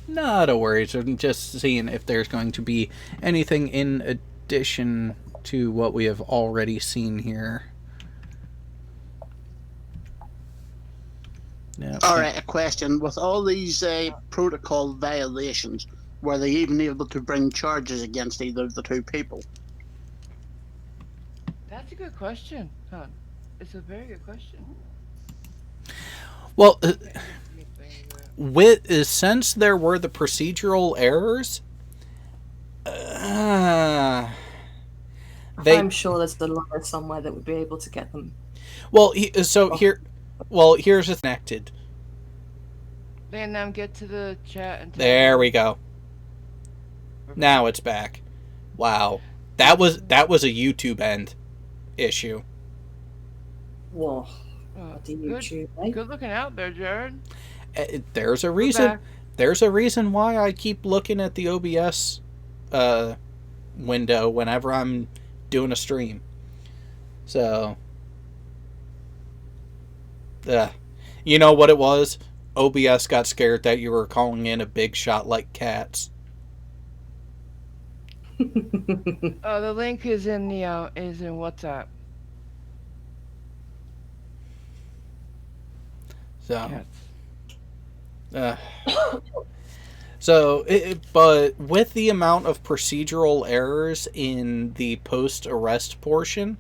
B: Not a worries. I'm just seeing if there's going to be anything in addition to what we have already seen here. No.
D: All right, a question. With all these protocol violations, were they even able to bring charges against either of the two people?
C: That's a good question, hon. It's a very good question.
B: Well, since there were the procedural errors,
E: I'm sure there's a lawyer somewhere that would be able to get them.
B: Well, here's the connected.
C: Then get to the chat and.
B: There we go. Now it's back. Wow, that was a YouTube end issue.
E: Whoa.
C: Good looking out there, Jared.
B: There's a reason. There's a reason why I keep looking at the OBS window whenever I'm doing a stream. So, you know what it was? OBS got scared that you were calling in a big shot like cats.
C: Oh, the link is in the is in WhatsApp.
B: But with the amount of procedural errors in the post-arrest portion,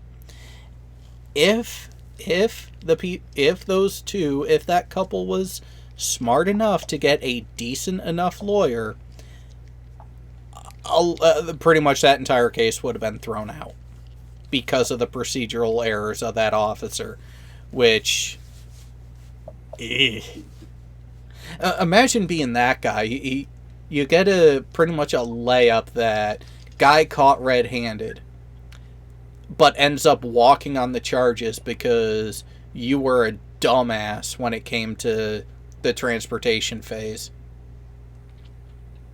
B: if that couple was smart enough to get a decent enough lawyer, pretty much that entire case would have been thrown out because of the procedural errors of that officer, which. Imagine being that guy. You get pretty much a layup that guy caught red-handed, but ends up walking on the charges because you were a dumbass when it came to the transportation phase.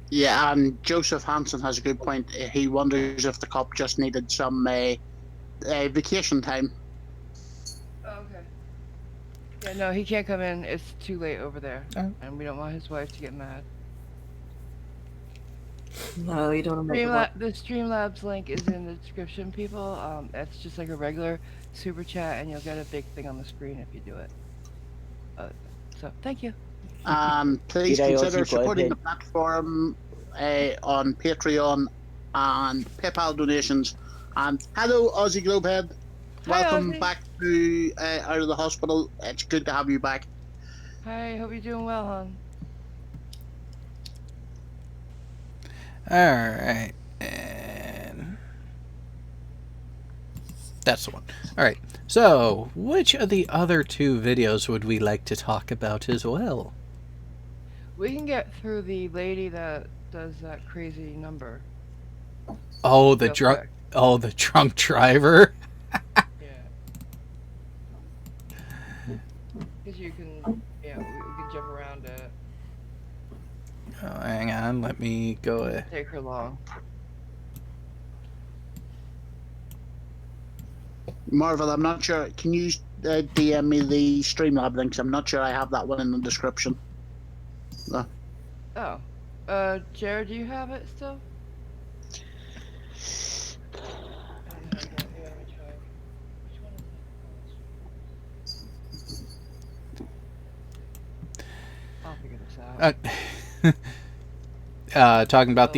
D: Yeah, and Joseph Hansen has a good point. He wonders if the cop just needed some vacation time.
C: Yeah, no, he can't come in. It's too late over there. And we don't want his wife to get mad.
E: No, you don't want to
C: The Streamlabs link is in the description, people. It's just like a regular super chat, and you'll get a big thing on the screen if you do it. So, thank you.
D: Please consider supporting the platform on Patreon and PayPal donations. And hello, Aussie Globehead. Welcome back to out of the hospital. It's good to have you back.
C: Hi, hope you're doing well, hon.
B: Alright, and that's the one. Alright, so which of the other two videos would we like to talk about as well?
C: We can get through the lady that does that crazy number.
B: Oh, the drunk driver.
C: Because you can, we can jump around it.
B: Oh, hang on, let me go.
C: Take her long.
D: Marvel, I'm not sure. Can you DM me the Streamlab links? I'm not sure I have that one in the description.
C: Oh. Jared, do you have it still? I'll figure this out.
B: Talking about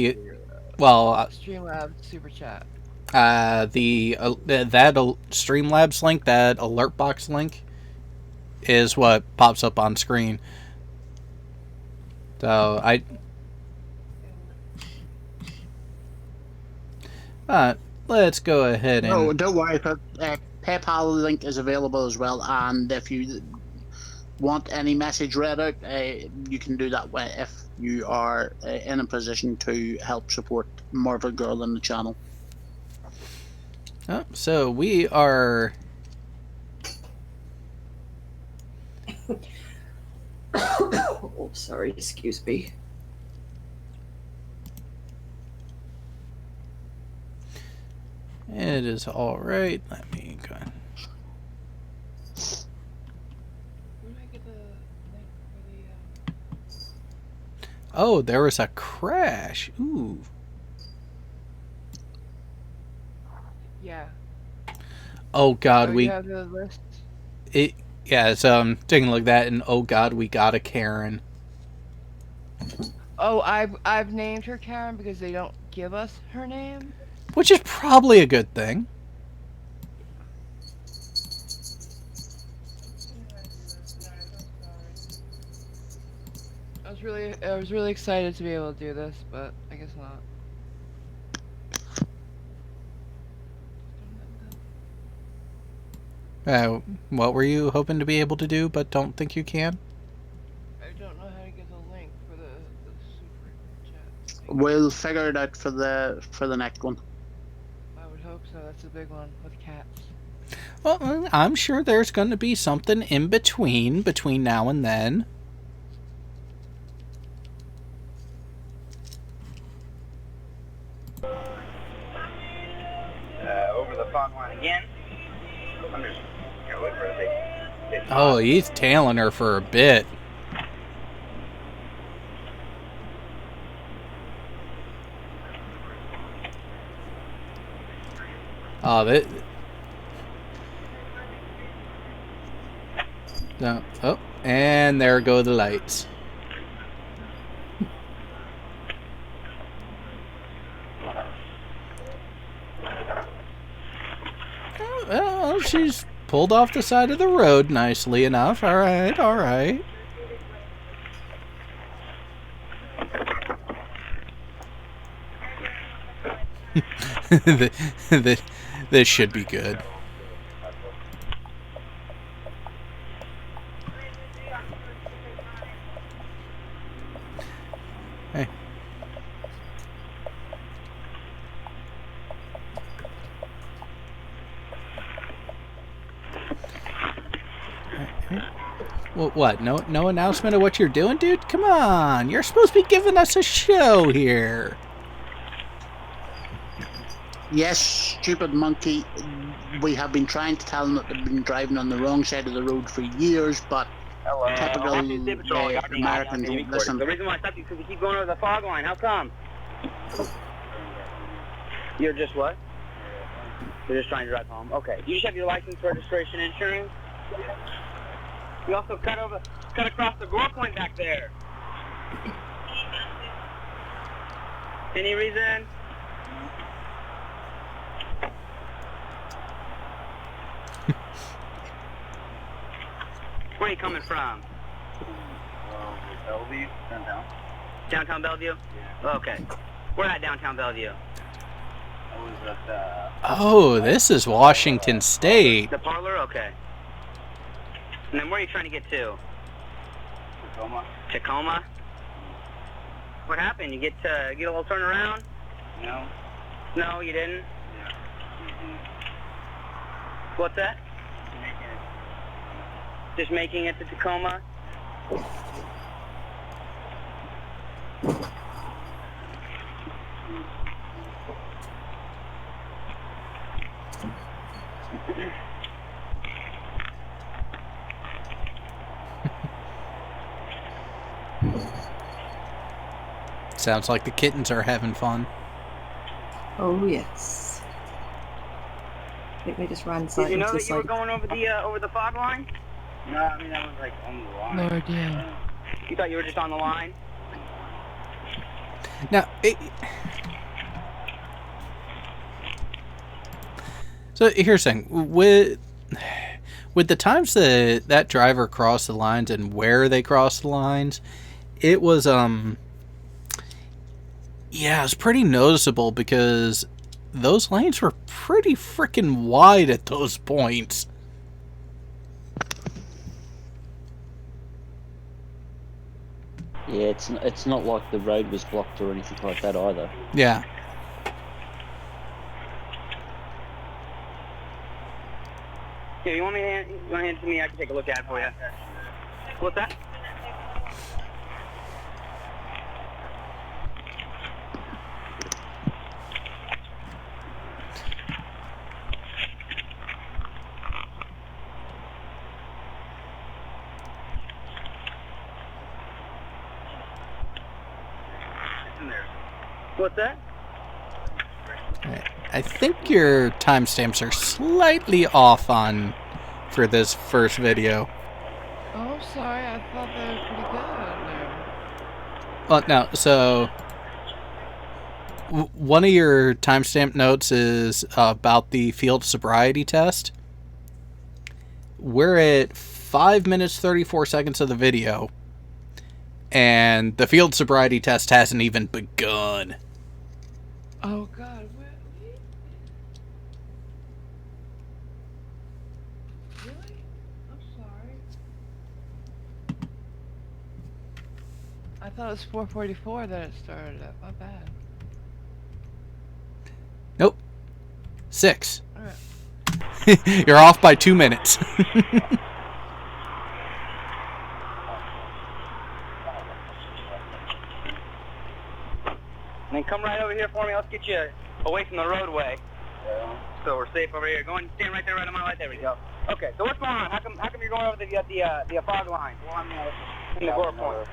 A: Well,
C: Streamlabs super chat.
A: that Streamlabs link, that alert box link, is what pops up on screen. So let's go ahead and.
D: No, don't worry. PayPal link is available as well, and if you want any message read out, you can do that way if you are in a position to help support Marvel Girl in the channel.
A: Oh, so we are.
E: Oh, sorry, excuse me.
A: It is all right. Let me go. Oh, there was a crash. Ooh.
C: Yeah.
A: Oh God,
C: You have the list?
A: Yeah, so taking a look at that, and oh God, we got a Karen.
C: Oh, I've named her Karen because they don't give us her name.
A: Which is probably a good thing.
C: I was really excited to be able to do this, but I guess not.
A: What were you hoping to be able to do, but don't think you can?
C: I don't know how to get the link for the super chat.
D: We'll figure it out for the next one.
C: I would hope so. That's a big one with cats.
A: Well, I'm sure there's going to be something in between now and then.
M: Over the fog line again. I'm just gonna look for a
A: Oh, he's tailing her for a bit. Oh, that. No. Oh, and there go the lights. Well, she's pulled off the side of the road nicely enough. All right, all right. This should be good. Hey. Well, what? No announcement of what you're doing, dude? Come on, you're supposed to be giving us a show here.
D: Yes, stupid monkey. We have been trying to tell them that they've been driving on the wrong side of the road for years, but typical Americans won't listen.
M: The reason why I stopped you is because you keep going over the fog line. How come? You're just what? You're just trying to drive home. Okay. You just have your license, registration, insurance? You also cut across the gore point back there. Any reason? Where are you coming from?
J: Bellevue, downtown.
M: Downtown Bellevue? Yeah. Okay. We're at downtown Bellevue.
J: I was at
A: Oh, this is Washington State.
M: The parlor? Okay. And then where are you trying to get to?
J: Tacoma.
M: Tacoma? What happened? You get a little turn around?
J: No.
M: No, you didn't?
J: Yeah.
M: What's that? Just making it to Tacoma?
A: Sounds like the kittens are having fun.
E: Oh yes. I think they just ran
M: Did you know
E: into
M: that you were going over the fog line?
J: No, I mean, I was like on the line.
C: No idea.
M: You thought you were just on the line?
A: Now,
B: So here's the thing. With the times that driver crossed the lines and where they crossed the lines, it was yeah, it was pretty noticeable because those lanes were pretty freaking wide at those points.
L: Yeah, it's not like the road was blocked or anything like that either.
B: Yeah.
M: Yeah, you want to hand it to me? I can take a look at it for you. What's that? What's that?
B: I think your timestamps are slightly off for this first video.
C: Oh, sorry. I thought they were pretty good.
B: Well, no. So one of your timestamp notes is about the field sobriety test. We're at 5 minutes 34 seconds of the video, and the field sobriety test hasn't even begun.
C: Oh God. Really? I'm sorry. I thought it was 4:44 that it started at. My bad.
B: Nope. 6.
C: All right.
B: You're off by 2 minutes.
M: And then come right over here for me. Let's get you away from the roadway. So we're safe over here. Go and stand right there, right on my right. There we go. Okay. So what's going on? How come you're going over the fog line? Well, I'm in the gore point.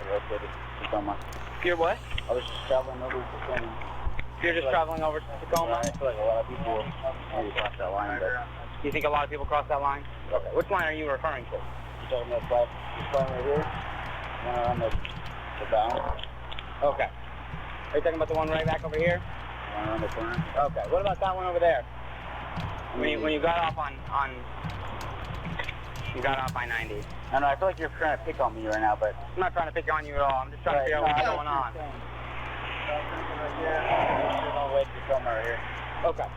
M: You're what?
J: I was just traveling over to Tacoma.
M: You're just traveling over to Tacoma?
J: I feel like a lot of people maybe cross that line, but...
M: You think a lot of people cross that line? Okay. Which line are you referring to?
J: You're talking about this line right here? One around the bow?
M: Okay. Are you talking about the one right back over here?
J: One around the corner?
M: Okay. What about that one over there? When you got off on you got off I-90.
J: I don't know, I feel like you're trying to pick on me right now, but...
M: I'm not trying to pick on you at all. I'm just trying to figure out what's going on.
J: All the way to Tacoma right here.
M: Okay.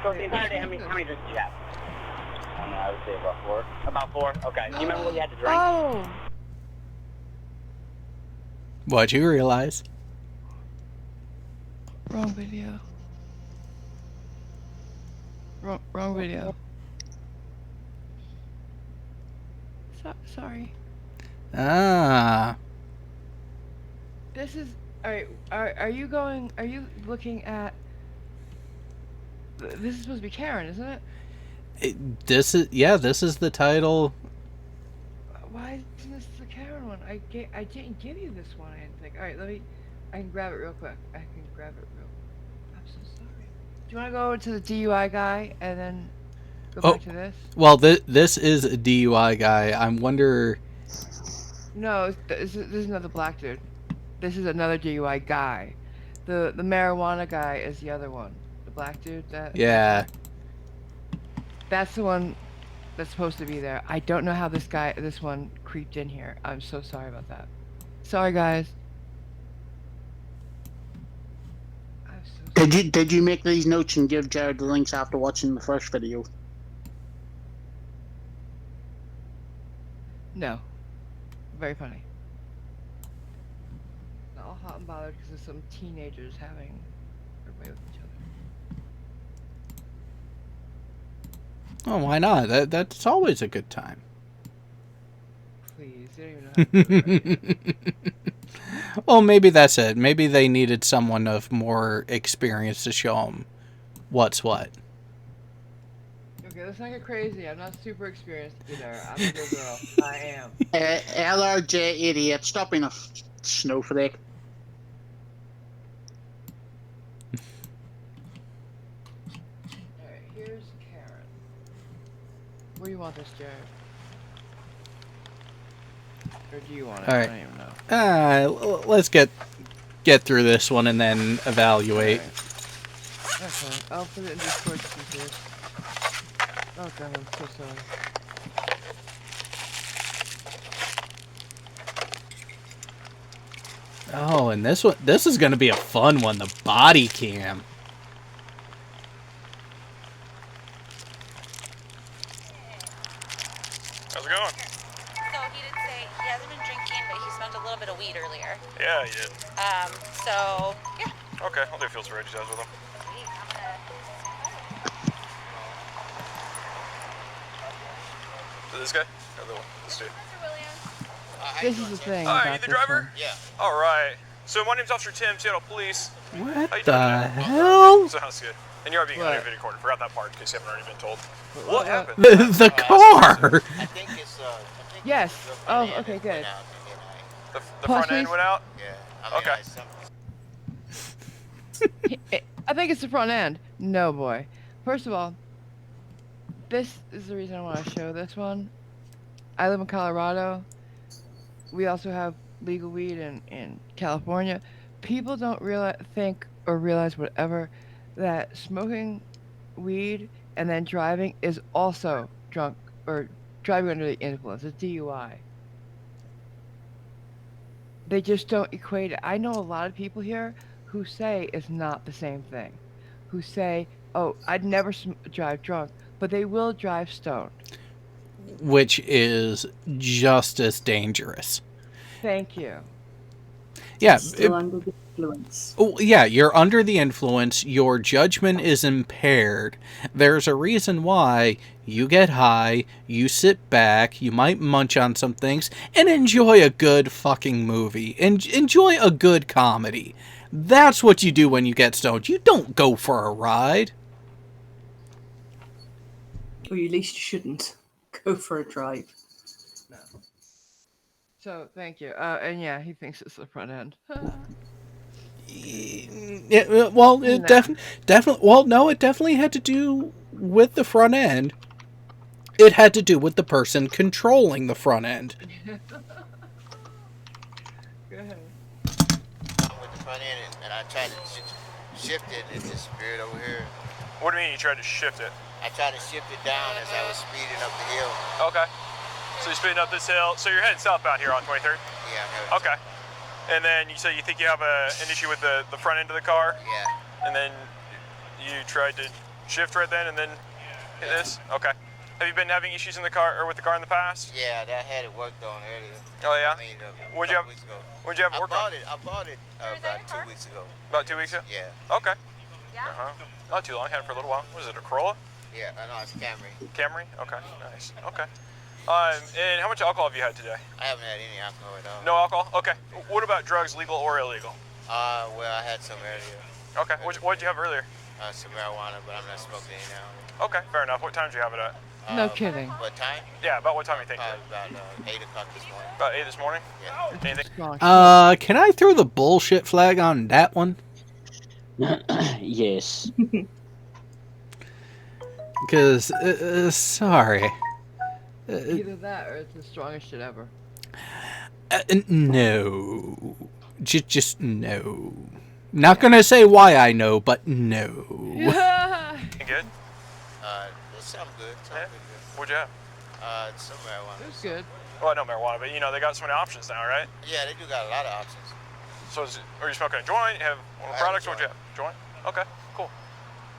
M: So the entire day, how many drinks did you have?
J: I don't know, I would say about 4.
M: About 4? Okay. Do you remember what you had to drink?
C: Oh.
B: What'd you realize?
C: Wrong video. Wrong video. Sorry.
B: Ah.
C: This is alright. Are you looking at? This is supposed to be Karen, isn't it?
B: This is the title.
C: Why isn't this the Karen one? I didn't give you this one. I didn't think. All right, I can grab it real quick. I'm so sorry. Do you want to go to the DUI guy and then go back to this?
B: Well, this is a DUI guy. I wonder.
C: No, this is another black dude. This is another DUI guy. The marijuana guy is the other one. The black dude.
B: Yeah.
C: That's the one that's supposed to be there. I don't know how this one creeped in here. I'm so sorry about that. Sorry, guys. I'm so sorry.
D: Did you make these notes and give Jared the links after watching the first video?
C: No. Very funny. Not all hot and bothered because of some teenagers having their way with each other.
B: Oh, why not? That's always a good time.
C: Please, you don't even know how to do it right.
B: Well, maybe that's it. Maybe they needed someone of more experience to show them what's what.
C: Okay, let's not get crazy. I'm not super experienced either. I'm a good girl. I am.
D: LRJ88, stop being a snowflake.
C: Alright, here's Karen. Where do you want this, Jared? Or do you want it?
B: Alright.
C: I don't even know.
B: Let's get through this one and then evaluate.
C: Right. Okay. Okay, I'll put it in Discord too. Oh god, I'm so sorry.
A: Oh, and this is going to be a fun one, the body cam.
N: How's it going?
O: So he did say he hasn't been drinking, but he smoked a little bit of weed earlier.
N: Yeah, he did.
O: So yeah.
N: Okay, I'll do field sobriety tests with him. This guy? Or the one? This dude?
C: This is the thing.
N: Hi,
C: about
N: you the
C: this
N: driver?
C: one.
N: Yeah. All right. So my name's Officer Tim, Seattle Police.
A: What
N: How you
A: the
N: doing today?
A: hell?
N: Sounds good. And you are being audio video recorded. Forgot that part in case you haven't already been told. What happened?
A: The car.
J: I think it's
C: Yes. Oh, okay, good.
N: The
C: Pause,
N: front end
C: please.
N: went out?
J: Yeah.
N: Okay.
C: I think it's the front end. No, boy. First of all, this is the reason I want to show this one. I live in Colorado. We also have legal weed in California. People don't realize whatever that smoking weed and then driving is also drunk or driving under the influence. It's DUI. They just don't equate it. I know a lot of people here who say it's not the same thing. Who say, "Oh, I'd never drive drunk," but they will drive stoned.
A: Which is just as dangerous.
C: Thank you.
A: Yeah.
E: Still under the influence.
A: Oh, yeah, you're under the influence. Your judgment is impaired. There's a reason why you get high, you sit back, you might munch on some things, and enjoy a good fucking movie. Enjoy a good comedy. That's what you do when you get stoned. You don't go for a ride.
E: Or at least you shouldn't. Go for a drive.
C: No. So, thank you. And yeah, he thinks it's the front end.
A: Yeah, well, it definitely. Well, no, it definitely had to do with the front end. It had to do with the person controlling the front end.
C: Go ahead.
J: With the front end, and I tried to shift it, it disappeared over here.
N: What do you mean you tried to shift it?
J: I tried to shift it down as I was speeding up the hill.
N: Okay. So you're speeding up this hill. So you're heading southbound here on 23rd?
J: Yeah.
N: Okay. And then you think you have an issue with the front end of the car?
J: Yeah.
N: And then you tried to shift right then and then hit this? Okay. Have you been having issues in the car or with the car in the past?
J: Yeah, that had it worked on earlier.
N: Oh yeah?
J: I mean,
N: When'd you have
J: weeks ago.
N: When'd you have it worked on?
J: I bought it about 2 weeks ago.
N: About 2 weeks ago?
J: Yeah.
N: Okay. Uh-huh. Not too long. Had it for a little while. What is it, a Corolla?
J: Yeah, I know, it's Camry.
N: Camry? Okay, nice. Okay. And how much alcohol have you had today?
J: I haven't had any alcohol at all.
N: No alcohol? Okay. What about drugs, legal or illegal?
J: Well, I had some earlier.
N: Okay. What did you have earlier?
J: Some marijuana, but I'm not smoking any now.
N: Okay, fair enough. What time did you have it at?
C: No kidding.
J: What time?
N: Yeah, about what time do you think?
J: About 8 o'clock this morning.
N: About 8 this morning?
J: Yeah.
N: Anything?
A: Can I throw the bullshit flag on that one?
L: Yes.
A: Because, sorry.
C: Either that or it's the strongest shit ever.
A: No. Just no. Not gonna say why I know, but no.
N: You good?
J: It sounds good.
N: What'd you have?
J: Some marijuana.
C: It was good.
N: Well, no marijuana, but they got so many options now, right?
J: Yeah, they do got a lot of options.
N: So are you smoking a joint? You have one of the products? What'd you have? Joint? Okay, cool.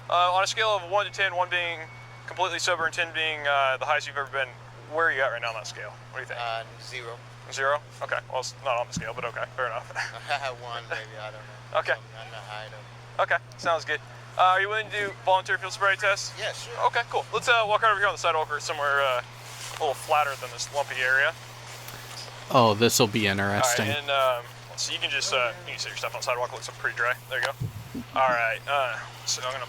N: On a scale of 1 to 10, 1 being completely sober and 10 being the highest you've ever been, where are you at right now on that scale? What do you think?
J: 0.
N: 0? Okay, well, it's not on the scale, but okay, fair enough.
J: 1 maybe, I don't know.
N: Okay.
J: I'm not high enough.
N: Okay, sounds good. Are you willing to do volunteer field sobriety tests?
J: Yeah, sure.
N: Okay, cool. Let's walk right over here on the sidewalk or somewhere a little flatter than this lumpy area.
A: Oh, this will be interesting.
N: All right, and so you can just set your stuff on the sidewalk. It looks pretty dry. There you go. All right, so I'm gonna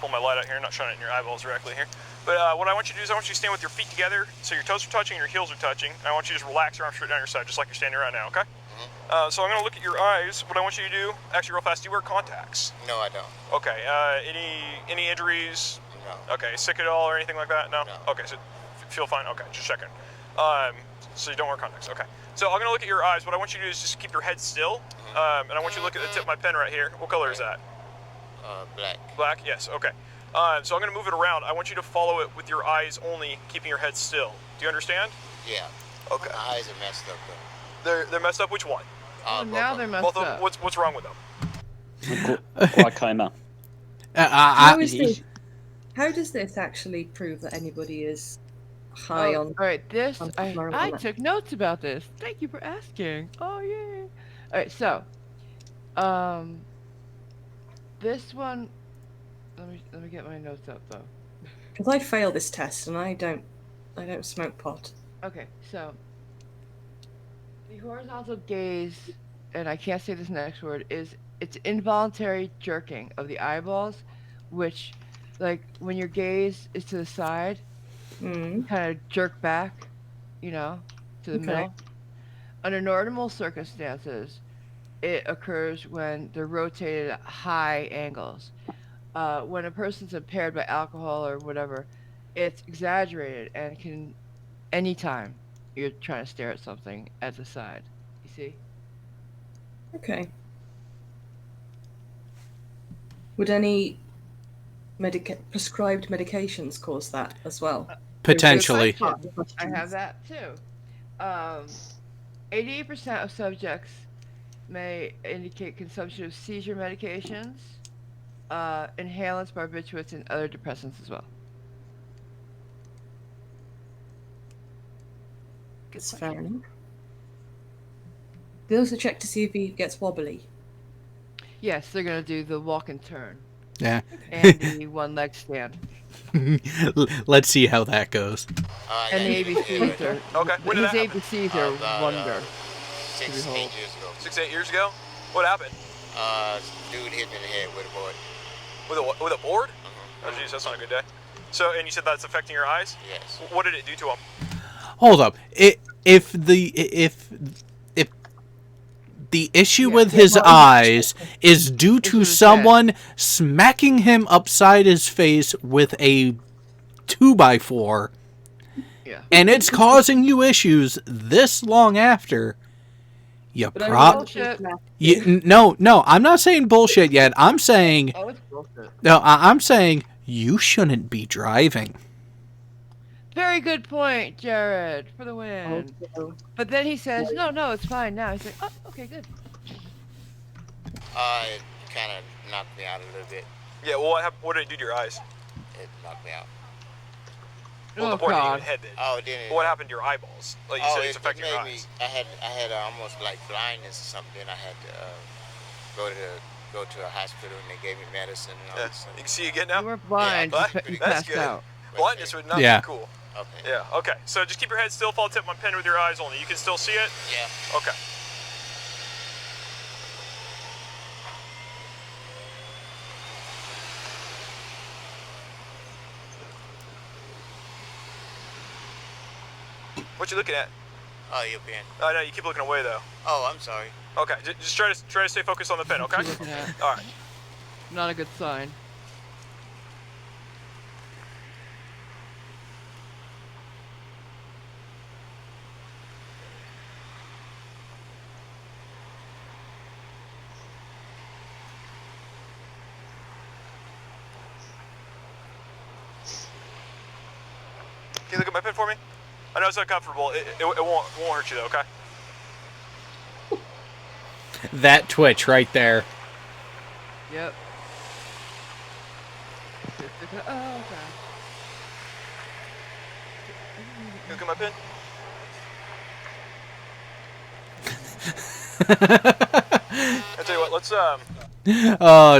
N: pull my light out here. I'm not shining it in your eyeballs directly here. But what I want you to do is I want you to stand with your feet together, so your toes are touching and your heels are touching. And I want you to just relax your arms straight down your side, just like you're standing right now. Okay? So I'm gonna look at your eyes. What I want you to do, actually, real fast. Do you wear contacts?
J: No, I don't.
N: Okay. Any injuries?
J: No.
N: Okay. Sick at all or anything like that? No.
J: No.
N: Okay. So feel fine. Okay. Just checking. So you don't wear contacts. Okay. So I'm gonna look at your eyes. What I want you to do is just keep your head still, and I want you to look at the tip of my pen right here. What color is that?
J: Black.
N: Black? Yes, okay. So I'm going to move it around. I want you to follow it with your eyes only, keeping your head still. Do you understand?
J: Yeah.
N: Okay.
J: My eyes are messed up, though.
N: They're messed up? Which one?
C: Now they're messed
N: both of
C: up.
N: them? What's wrong with them?
L: Glaucoma.
E: How does this actually prove that anybody is high on?
C: All right, this
E: on
C: I
E: marijuana?
C: took notes about this. Thank you for asking. Oh yay! All right, so this one. Let me get my notes up though.
E: Because I failed this test and I don't smoke pot.
C: Okay, so the horizontal gaze, and I can't say this next word, it's involuntary jerking of the eyeballs, which, like, when your gaze is to the side, you kind of jerk back, to the middle. Under normal circumstances, it occurs when they're rotated at high angles. When a person's impaired by alcohol or whatever, it's exaggerated and can anytime you're trying to stare at something at the side. You see?
E: Okay. Would any prescribed medications cause that as well?
A: Potentially.
C: I have that too. 88% of subjects may indicate consumption of seizure medications, inhalants, barbiturates, and other depressants as well.
E: That's fair enough. They also check to see if he gets wobbly.
C: Yes, they're gonna do the walk and turn.
A: Yeah.
C: And the one leg stand.
A: Let's see how that goes.
C: And the ABCs are
N: Okay. When did
C: his
N: that happen?
C: ABCs are wonder.
J: 6, 8 years ago.
N: 6, 8 years ago? What happened?
J: Dude hit me in the head with a board.
N: With a board? Oh, jeez, that's not a good day. So, and you said that's affecting your eyes?
J: Yes.
N: What did it do to them?
A: Hold up. If the issue with his eyes is due to someone smacking him upside his face with a 2x4, and it's causing you issues this long after, no, I'm not saying bullshit yet. I'm saying,
C: it's bullshit.
A: No, I'm saying you shouldn't be driving.
C: Very good point, Jared, for the win. But then he says, no, it's fine now. He's like, oh, okay, good.
J: It kind of knocked me out a little bit.
N: Yeah, well, what did it do to your eyes?
J: It knocked me out.
N: Well, the board didn't even hit it.
J: Oh, it didn't.
N: What happened to your eyeballs? Like you said, it's affecting your eyes.
J: I had almost like blindness or something. I had to go to a hospital and they gave me medicine and all this.
N: You can see again now?
C: You were blind. You
N: That's
C: passed
N: good.
C: out.
N: Blindness would not be cool.
J: Okay.
N: Yeah, okay. So just keep your head still, follow the tip of my pen with your eyes only. You can still see it?
J: Yeah.
N: Okay. What you looking at?
J: Oh, your pen.
N: Oh, no, you keep looking away, though.
J: Oh, I'm sorry.
N: Okay, just try to stay focused on the pen, okay? All right.
C: Not a good sign.
N: Can you look at my pen for me? I know it's uncomfortable. It won't hurt you though, okay?
A: That twitch right there.
C: Yep. Oh, okay.
N: Can you look at my pen? I tell you what, let's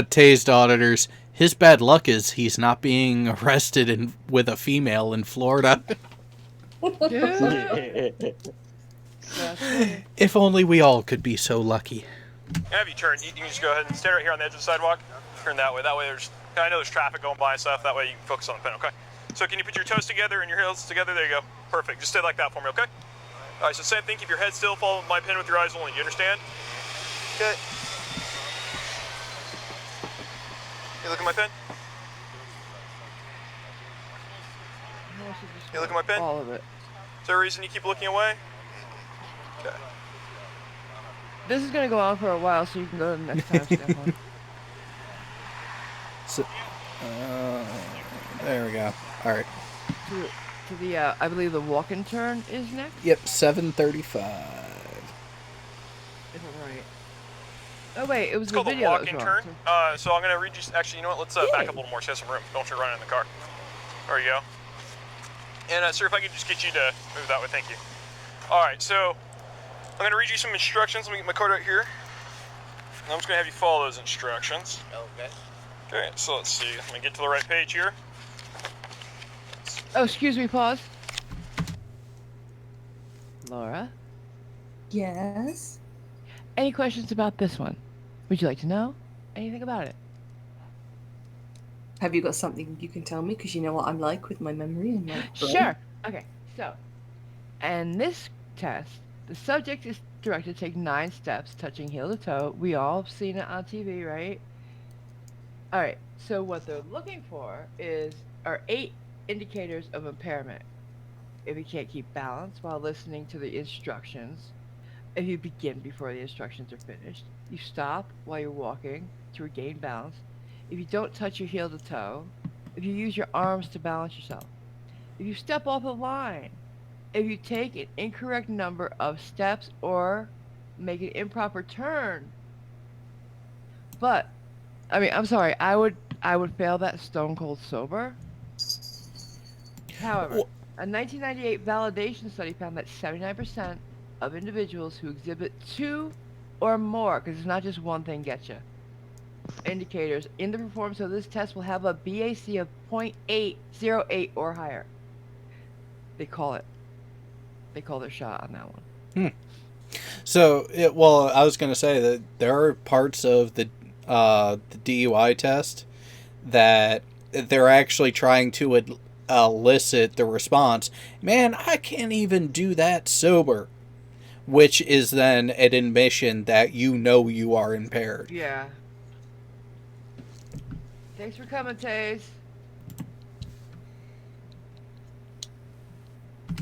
A: Tased auditors. His bad luck is he's not being arrested with a female in Florida. If only we all could be so lucky.
N: have you turn. You can just go ahead and stand right here on the edge of the sidewalk. Turn that way. That way I know there's traffic going by and stuff. That way you can focus on the pen, okay? So can you put your toes together and your heels together? There you go. Perfect. Just stay like that for me, okay? All right, so same thing. Keep your head still. Follow my pen with your eyes only. Do you understand? Okay. You look at my pen? You look at my pen?
C: All of it.
N: Is there a reason you keep looking away? Okay.
C: This is going to go on for a while, so you can go to the next time.
A: So, there we go. All right.
C: To the I believe the walk-in turn is next.
A: Yep, 7:35.
C: If I'm right. Oh wait, it was
N: It's
C: the
N: called the
C: video that was
N: walk-in
C: wrong.
N: turn. So I'm gonna read you. Actually, you know what? Let's back up a little more. So you have some room. Don't you run in the car. There you go. And sir, if I could just get you to move that way, thank you. All right, so I'm gonna read you some instructions. Let me get my card out here. And I'm just gonna have you follow those instructions.
J: Okay.
N: Okay, so let's see. Let me get to the right page here.
C: Oh, excuse me, pause. Laura?
E: Yes?
C: Any questions about this one? Would you like to know anything about it?
E: Have you got something you can tell me? Because you know what I'm like with my memory and my brain.
C: Sure. Okay, so, and this test, the subject is directed to take 9 steps, touching heel to toe. We all have seen it on TV, right? All right, so what they're looking for are 8 indicators of impairment. If you can't keep balance while listening to the instructions, if you begin before the instructions are finished, you stop while you're walking to regain balance, if you don't touch your heel to toe, if you use your arms to balance yourself, if you step off the line, if you take an incorrect number of steps or make an improper turn. But, I mean, I'm sorry, I would fail that stone cold sober. However, a 1998 validation study found that 79% of individuals who exhibit 2 or more, because it's not just one thing gets you, indicators in the performance of this test will have a BAC of 0.808 or higher. They call their shot on that one.
A: So, I was going to say that there are parts of the DUI test that they're actually trying to elicit the response, man, I can't even do that sober, which is then an admission that you know you are impaired.
C: Yeah. Thanks for coming, Taze.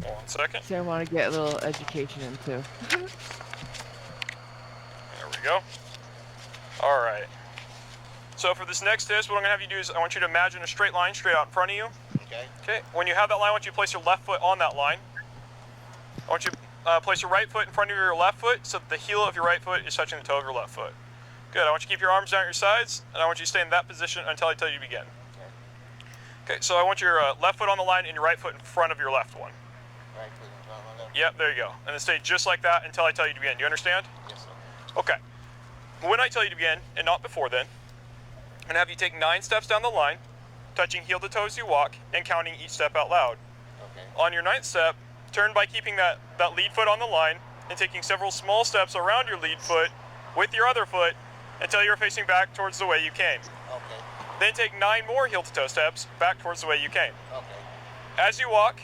N: 1 second.
C: So I want to get a little education in too.
N: There we go. All right. So for this next test, what I'm gonna have you do is I want you to imagine a straight line straight out in front of you.
J: Okay.
N: Okay. When you have that line, I want you to place your left foot on that line. I want you to place your right foot in front of your left foot so that the heel of your right foot is touching the toe of your left foot. Good. I want you to keep your arms down at your sides, and I want you to stay in that position until I tell you to begin. Okay. So I want your left foot on the line and your right foot in front of your left one.
J: Right foot in front of my left.
N: Yep. There you go. And then stay just like that until I tell you to begin. Do you understand?
J: Yes, sir.
N: Okay. When I tell you to begin, and not before then, I'm gonna have you take 9 steps down the line, touching heel to toe as you walk, and counting each step out loud.
J: Okay.
N: On your 9th step, turn by keeping that lead foot on the line and taking several small steps around your lead foot with your other foot until you're facing back towards the way you came.
J: Okay.
N: Then take 9 more heel to toe steps back towards the way you came.
J: Okay.
N: As you walk,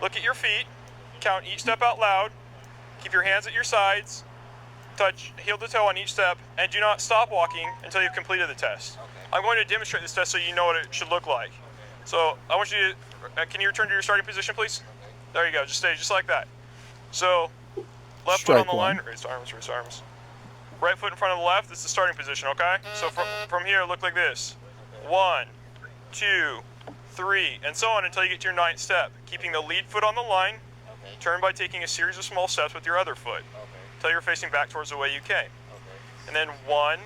N: look at your feet, count each step out loud, keep your hands at your sides, touch heel to toe on each step, and do not stop walking until you've completed the test.
J: Okay.
N: I'm going to demonstrate this test so you know what it should look like. So I want you to, can you return to your starting position, please?
J: Okay.
N: There you go, just stay just like that. So, left foot on the line, raise arms, raise arms. Right foot in front of the left, this is the starting position, okay? So from here, look like this. 1, 2, 3, and so on until you get to your 9th step. Keeping the lead foot on the line,
J: Okay.
N: turn by taking a series of small steps with your other foot.
J: Okay.
N: Until you're facing back towards the way you came.
J: Okay.
N: And then 1,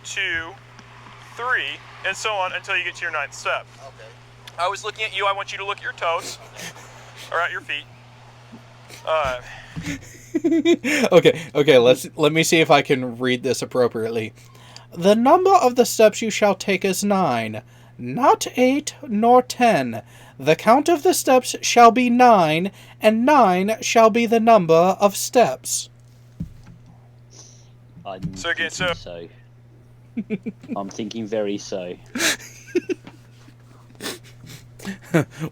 N: 2, 3, and so on until you get to your 9th step.
J: Okay.
N: I was looking at you, I want you to look at your toes, or at your feet.
A: Okay, let me see if I can read this appropriately. The number of the steps you shall take is 9, not 8 nor 10. The count of the steps shall be 9, and 9 shall be the number of steps.
L: I'm
N: So again,
L: thinking so. I'm thinking very so.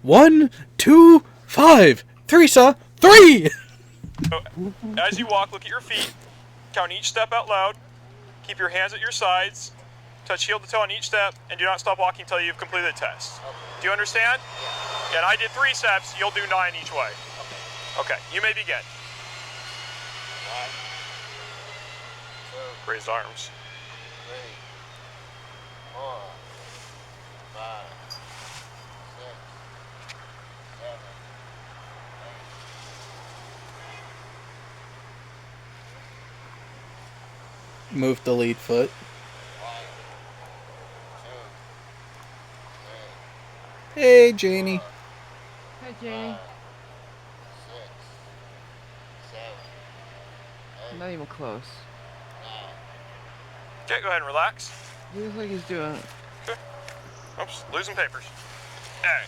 A: 1, 2, 5, 3, sir, 3!
N: So, as you walk, look at your feet, count each step out loud, keep your hands at your sides, touch heel to toe on each step, and do not stop walking until you've completed the test.
J: Okay.
N: Do you understand?
J: Yeah.
N: Yeah, and I did 3 steps, you'll do 9 each way.
J: Okay.
N: Okay, you may begin.
J: 1, 2,
N: Raised arms.
J: 3, 4,
A: Move the lead foot. Hey, Janie.
C: Hi, Janie. Not even close.
N: Okay, go ahead and relax.
C: He looks like he's doing.
N: Okay. Oops, losing papers. Alright.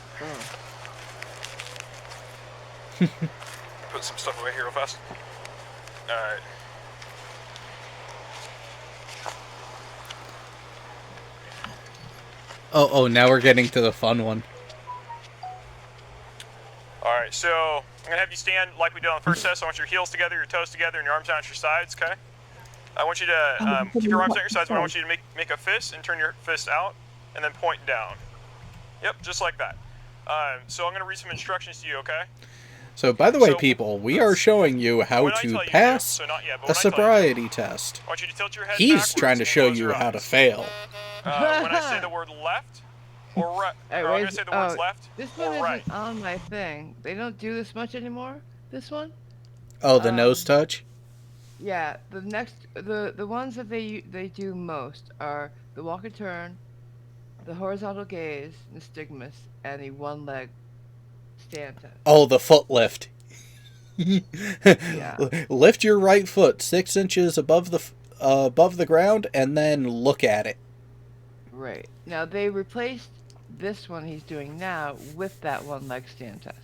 N: Put some stuff away here real fast. Alright.
A: Oh, now we're getting to the fun one.
N: Alright, so I'm going to have you stand like we did on the first test. I want your heels together, your toes together, and your arms down at your sides, okay? I want you to keep your arms at your sides, but I want you to make a fist and turn your fist out, and then point down. Yep, just like that. So I'm going to read some instructions to you, okay?
A: So, by the way, people, we are showing you how to pass a sobriety test.
N: I want you to tilt your head
A: He's trying to show you how to fail.
N: When I say the word left, or right, I'm going to say the words left
C: This one
N: or right.
C: isn't on my thing. They don't do this much anymore. This one.
A: Oh, the nose touch?
C: Yeah, the ones that they do most are the walk and turn, the horizontal gaze, nystagmus, and the one leg stand test.
A: Oh, the foot lift.
C: Yeah.
A: Lift your right foot 6 inches above the ground, and then look at it.
C: Right. Now they replaced this one he's doing now with that one leg stand test.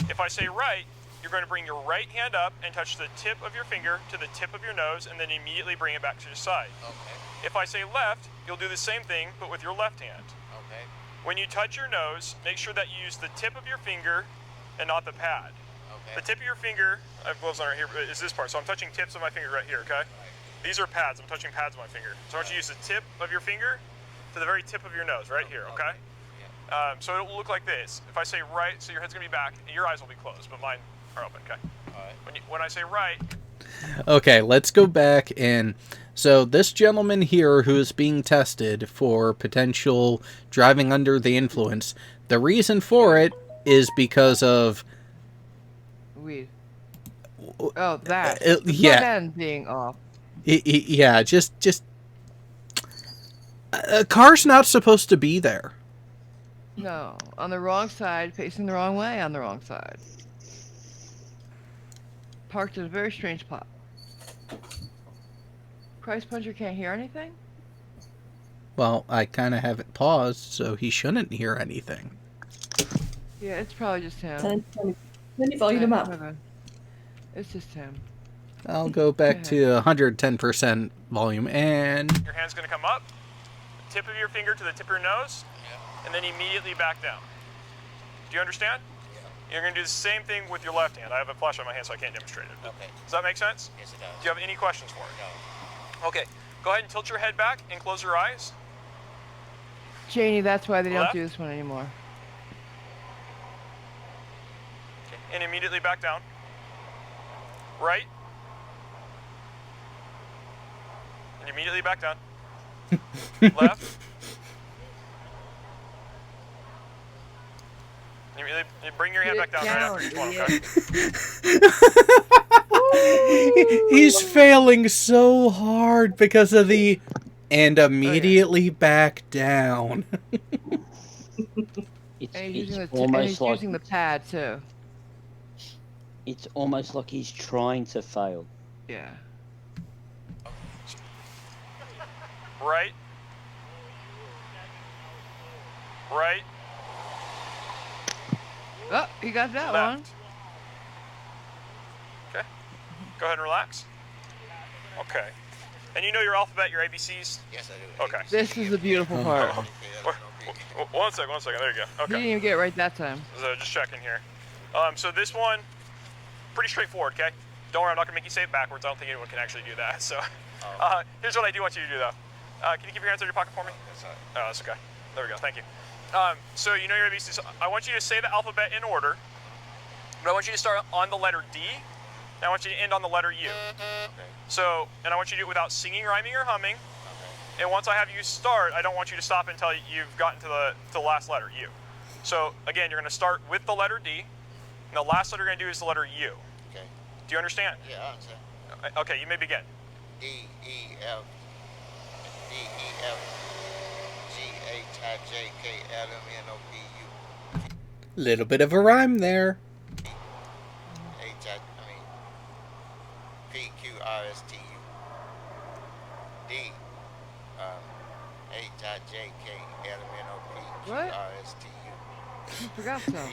N: If I say right, you're going to bring your right hand up and touch the tip of your finger to the tip of your nose, and then immediately bring it back to your side.
J: Okay.
N: If I say left, you'll do the same thing, but with your left hand.
J: Okay.
N: When you touch your nose, make sure that you use the tip of your finger and not the pad.
J: Okay.
N: The tip of your finger, I have gloves on right here, is this part. So I'm touching tips of my finger right here, okay? These are pads. I'm touching pads of my finger. So I want you to use the tip of your finger to the very tip of your nose, right here, okay? So it will look like this. If I say right, so your head's going to be back, your eyes will be closed, but mine are open, okay?
J: All right.
N: When I say right...
A: Okay, let's go back and... So this gentleman here who is being tested for potential driving under the influence, the reason for it is because of...
C: Weed. Oh, that. The
A: yeah.
C: front end being off.
A: Yeah, just... A car's not supposed to be there.
C: No, on the wrong side, facing the wrong way on the wrong side. Parked in a very strange spot. Price Puncher can't hear anything?
A: Well, I kind of have it paused, so he shouldn't hear anything.
C: Yeah, it's probably just him.
E: Turn your volume up.
C: It's just him.
A: I'll go back to 110% volume, and...
N: Your hand's going to come up, tip of your finger to the tip of your nose, and then immediately back down. Do you understand? Yeah. You're going to do the same thing with your left hand. I have a flash on my hand, so I can't demonstrate it.
J: Okay.
N: Does that make sense?
J: Yes, it does.
N: Do you have any questions for it?
J: No.
N: Okay. Go ahead and tilt your head back and close your eyes.
C: Janie, that's why they don't
N: Left.
C: do this one anymore.
N: Okay. And immediately back down. Right. And immediately back down. Left. You bring your hand back down right after each one, okay?
A: He's failing so hard because of the... And immediately back down.
C: And he's using the pad, too.
L: It's almost like he's trying to fail.
C: Yeah.
N: Right. Right.
C: Oh, you got that
N: Left.
C: one.
N: Okay. Go ahead and relax. Okay. And you know your alphabet, your ABCs?
J: Yes, I do.
N: Okay.
C: This is the beautiful part.
N: One second. There you go.
C: He
N: Okay.
C: didn't even get it right that time.
N: So just checking here. So this one, pretty straightforward, okay? Don't worry, I'm not going to make you say it backwards. I don't think anyone can actually do that. So here's what I do want you to do, though. Can you keep your hands in your pocket for me?
J: That's all right.
N: Oh, that's okay. There we go. Thank you. So you know your ABCs. I want you to say the alphabet in order, but I want you to start on the letter D, and I want you to end on the letter U.
J: Okay.
N: So, and I want you to do it without singing, rhyming, or humming.
J: Okay.
N: And once I have you start, I don't want you to stop until you've gotten to the last letter, U. So again, you're going to start with the letter D, and the last letter you're going to do is the letter U.
J: Okay.
N: Do you understand?
J: Yeah, I understand.
N: Okay, you may begin.
J: D, E, F, D, E, F, G, H, I, J, K, L, M, N, O, P, U.
A: Little bit of a rhyme there.
J: P, Q, R, S, T, U. D, H, I, J, K, L, M, N, O, P, Q,
C: What?
J: R, S, T, U.
C: I forgot some.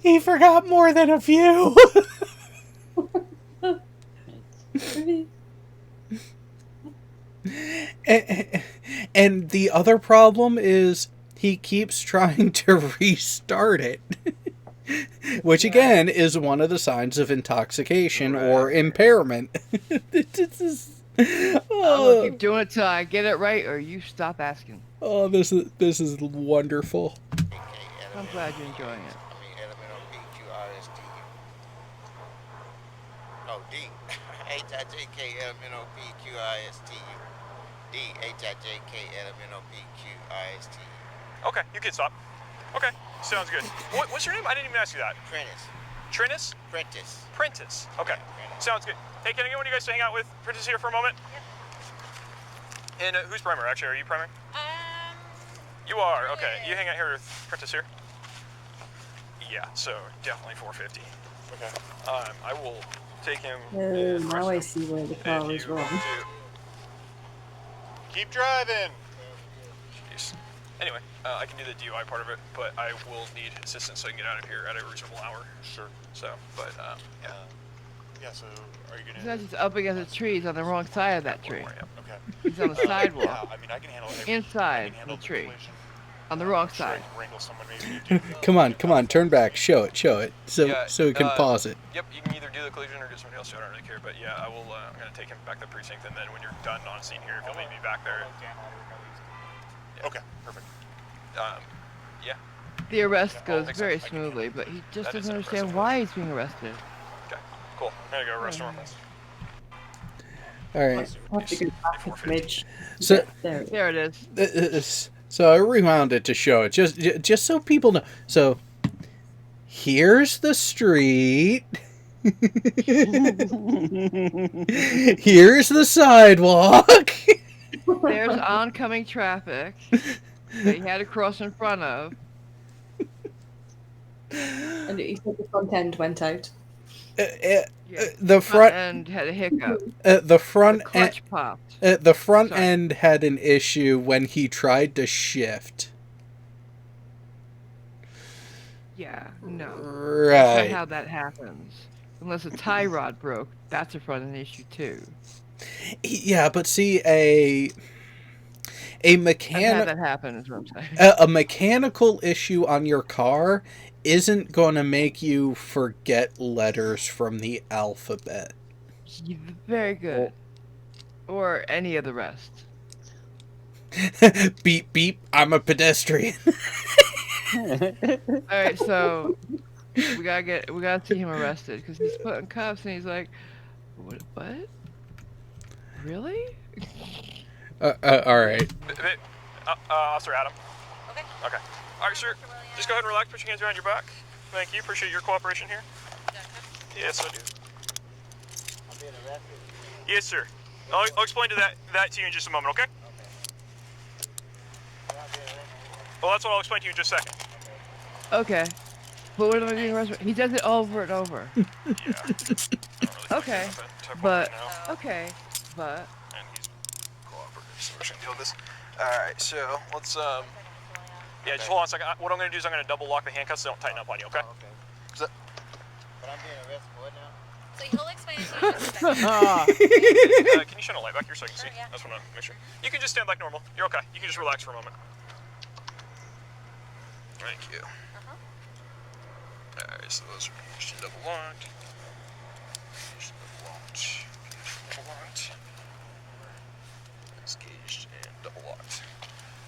A: He forgot more than a few. And the other problem is he keeps trying to restart it. Which again is one of the signs of intoxication or impairment. This is,
C: I'm gonna keep doing it till I get it right, or you stop asking.
A: oh, this is wonderful.
C: I'm glad you're enjoying it.
J: No, D. H, I, J, K, L, M, N, O, P, Q, R, S, T, U. D, H, I, J, K, L, M, N, O, P, Q, R, S, T, U.
N: Okay, you can stop. Okay, sounds good. What's your name? I didn't even ask you that.
J: Prentice.
N: Trinus?
J: Prentice.
N: Prentice. Okay, sounds good. Hey, can I get one of you guys to hang out with Prentice here for a moment? Yep. And who's primary? Actually, are you primary? You are. Okay, you hang out here with Prentice here. Yeah, so definitely 450. Okay. I will take him.
E: Oh, now I see where the car is wrong.
N: Keep driving. Jeez. Anyway, I can do the DUI part of it, but I will need assistance so I can get out of here at a reasonable hour. Sure. So, but yeah. Yeah. So, are you gonna?
C: He's not just up against the trees on the wrong side of that tree.
N: Okay.
C: He's on the sidewalk.
N: Yeah, I mean, I can handle it.
C: Inside the tree. On the wrong side.
A: Come on, turn back, show it, so we can pause it.
N: Yep, you can either do the collision or get somebody else. I don't really care, but yeah, I will. I'm gonna take him back to the precinct, and then when you're done on scene here, if you'll meet me back there. Yeah. Okay, perfect. Yeah.
C: The arrest goes very smoothly, but he just doesn't understand why he's being arrested.
N: Okay, cool. I'm gonna go arrest him.
A: All right.
E: I'll have to go back with Midge.
A: So
C: there it is.
A: So I rewound it to show it just so people know. So here's the street. Here's the sidewalk.
C: There's oncoming traffic that he had to cross in front of.
E: And he said the front end went out.
A: The front
C: end had a hiccup.
A: The front
C: clutch popped.
A: The front end had an issue when he tried to shift.
C: Yeah, no.
A: Right.
C: That's not how that happens. Unless a tie rod broke, that's a front end issue too.
A: Yeah, but see, a
C: that happen is what I'm saying.
A: A mechanical issue on your car isn't going to make you forget letters from the alphabet.
C: Very good. Or any of the rest.
A: Beep, beep, I'm a pedestrian.
C: Alright, so we gotta see him arrested because he's put in cuffs and he's like, what? Really?
A: Alright.
N: Officer Adam. Okay. Okay. Alright, sir. Just go ahead and relax. Put your hands behind your back. Thank you. Appreciate your cooperation here. Yes, I do.
J: I'm being arrested.
N: Yes, sir. I'll explain that to you in just a moment, okay? Well, that's what I'll explain to you in just a second.
C: Okay. But what am I being arrested? He does it over and over. Okay. But, okay. But.
N: And he's cooperative, so we're just gonna deal with this. Alright, so let's, yeah, just hold on a second. What I'm gonna do is I'm gonna double lock the handcuffs so they don't tighten up on you, okay?
J: But I'm being arrested for it now.
O: So he'll explain it to you in just a second.
N: Can you shine a light back here so I can see? I just want to make sure. You can just stand like normal. You're okay. You can just relax for a moment. Thank you. Alright, so those are just double locked. Just double locked. Double locked. It's caged and double locked.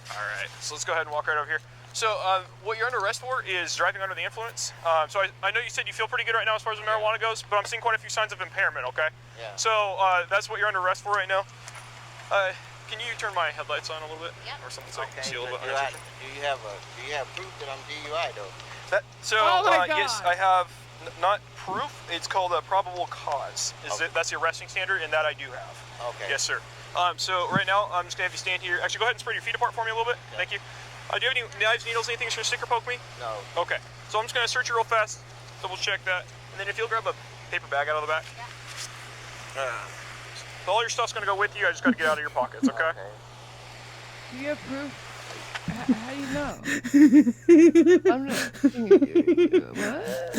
N: Alright, so let's go ahead and walk right over here. So, what you're under arrest for is driving under the influence. So I know you said you feel pretty good right now as far as marijuana goes, but I'm seeing quite a few signs of impairment, okay?
J: Yeah.
N: So, that's what you're under arrest for right now. Can you turn my headlights on a little bit?
J: Yep.
N: Or something so I can see a
J: Do
N: little bit?
J: you have proof that I'm DUI though?
N: Oh
J: my God.
N: yes, I have not proof. It's called a probable cause. That's the arresting standard, and that I do have.
J: Okay.
N: Yes, sir. So right now, I'm just gonna have you stand here. Actually, go ahead and spread your feet apart for me a little bit. Yeah. Thank you. Do you have any knives, needles, anything that's gonna stick or poke me?
J: No.
N: Okay. So I'm just gonna search you real fast, double check that, and then if you'll grab a paper bag out of the back. Yeah. So all your stuff's gonna go with you. I just gotta get out of your pockets, okay?
C: Do you have proof? How do you know? I'm not. What?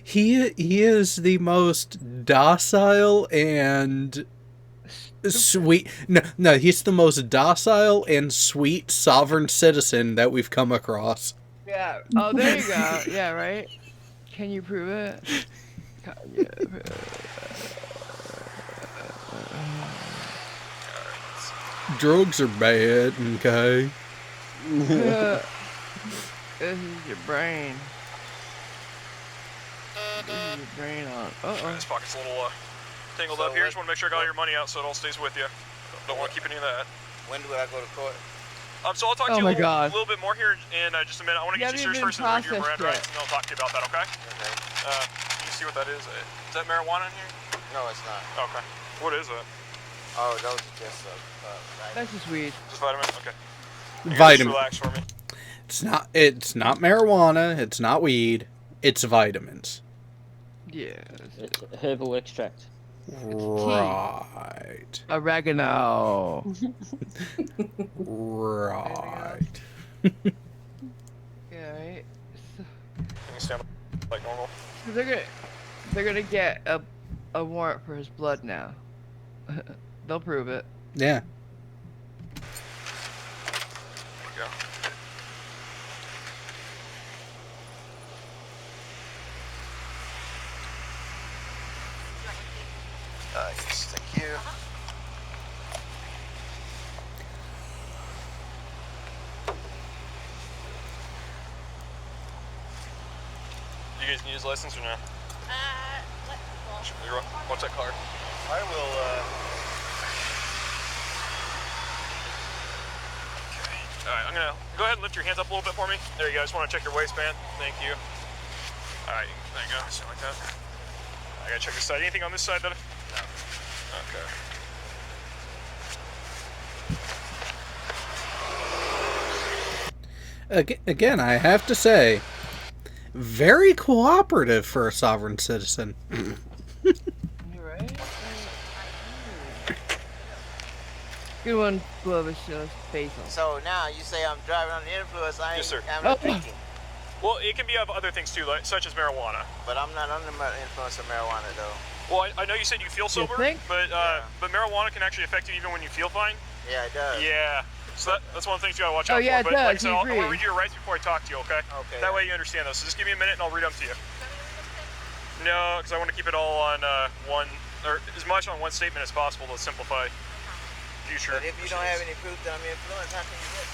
A: He is the most docile and sweet. No, he's the most docile and sweet sovereign citizen that we've come across.
C: Yeah. Oh, there you go. Yeah, right. Can you prove it?
A: Drugs are bad, okay?
C: This is your brain. This is your brain on.
N: This pocket's a little tangled up here. Just want to make sure I got all your money out so it all stays with you. Don't want to keep any of that.
J: When do I go to court?
N: So I'll talk to you a little bit more here in just a minute. I want to get you searched first and read your Miranda rights, and then I'll talk to you about that, okay?
J: Okay.
N: Can you see what that is? Is that marijuana in here?
J: No, it's not.
N: Okay. What is it?
J: Oh, those are just
C: That's just weed.
N: Just vitamin? Okay.
A: Vitamin.
N: Relax for me.
A: It's not marijuana, it's not weed, it's vitamins.
C: Yeah.
L: It's herbal extract.
A: Right.
C: Oregano.
A: Right.
C: Yeah, right. So,
N: Can you stand like normal?
C: so they're gonna get a warrant for his blood now. They'll prove it.
A: Yeah.
N: There we go. Yes, thank you. You guys need his license or no? What's that card?
J: I will.
N: Okay. All right, I'm gonna go ahead and lift your hands up a little bit for me. There you go. I just want to check your waistband. Thank you. All right, there you go. Something like that. I gotta check this side. Anything on this side that? No. Okay.
A: Again, I have to say, very cooperative for a sovereign citizen.
C: You're right. Good one, Glovis. Face on.
J: So now you say I'm driving under the influence.
N: Yes, sir.
J: I'm not drinking.
N: Well, it can be of other things too, like, such as marijuana.
J: But I'm not under the influence of marijuana though.
N: Well, I know you said you feel sober, but marijuana can actually affect you even when you feel fine.
J: Yeah, it does.
N: Yeah. So that's one of the things you gotta watch out for.
C: Yeah, it
N: but
C: does.
N: like I said, I'm gonna read you your rights before I talk to you, okay?
J: Okay.
N: That way you understand those. So just give me a minute and I'll read them to you. No, because I want to keep it all on one, or as much on one statement as possible to simplify future.
J: But if you don't have any proof that I'm influenced, how can you get it?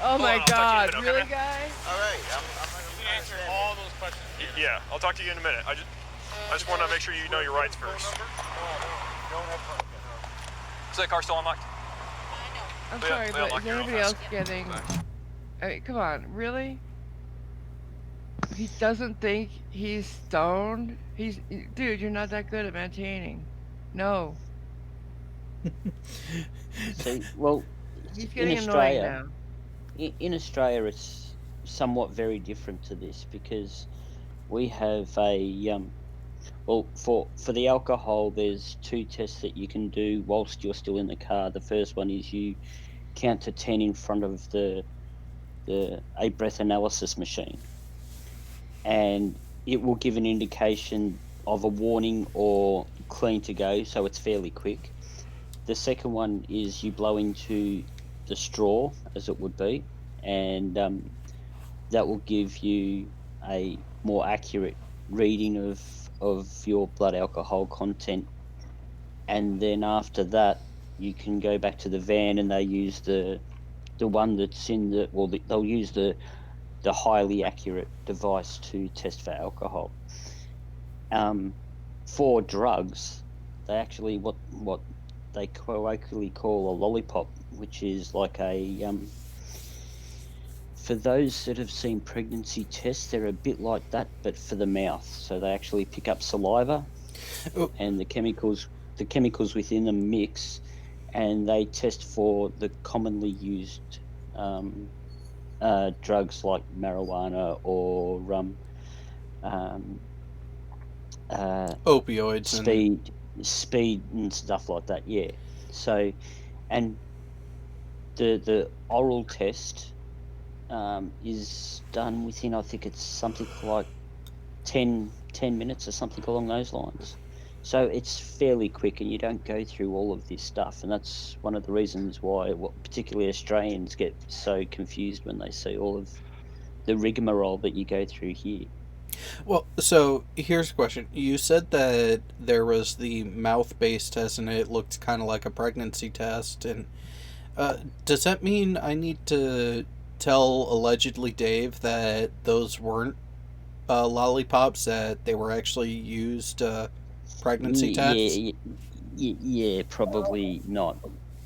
C: Oh my God!
N: Okay,
C: Really,
N: man?
C: guys?
J: All right, I'm
G: answer all those questions.
N: Yeah, I'll talk to you in a minute. I just want to make sure you know your rights first. Is that car still unlocked?
C: I'm sorry, but is anybody else getting? I mean, come on, really? He doesn't think he's stoned. Dude, you're not that good at maintaining. No.
L: See, well,
C: he's getting annoying now.
L: In Australia, it's somewhat very different to this because we have a well, for the alcohol, there's two tests that you can do whilst you're still in the car. The first one is you count to 10 in front of a breath analysis machine, and it will give an indication of a warning or clean to go, so it's fairly quick. The second one is you blow into the straw, as it would be, and that will give you a more accurate reading of your blood alcohol content. And then after that, you can go back to the van and they use the the one that's in the, well, they'll use the highly accurate device to test for alcohol. For drugs, they actually what they colloquially call a lollipop, which is like a for those that have seen pregnancy tests, they're a bit like that, but for the mouth. So they actually pick up saliva, and the chemicals within them mix, and they test for the commonly used drugs like marijuana or
B: opioids,
L: speed and stuff like that. Yeah. So, and the oral test is done within, I think it's something like 10 minutes or something along those lines. So it's fairly quick, and you don't go through all of this stuff, and that's one of the reasons why, particularly Australians, get so confused when they see all of the rigmarole that you go through here.
B: Well, so here's a question. You said that there was the mouth-based test, and it looked kind of like a pregnancy test, and does that mean I need to tell allegedly Dave that those weren't lollipops, that they were actually used pregnancy tests?
L: Yeah, probably not.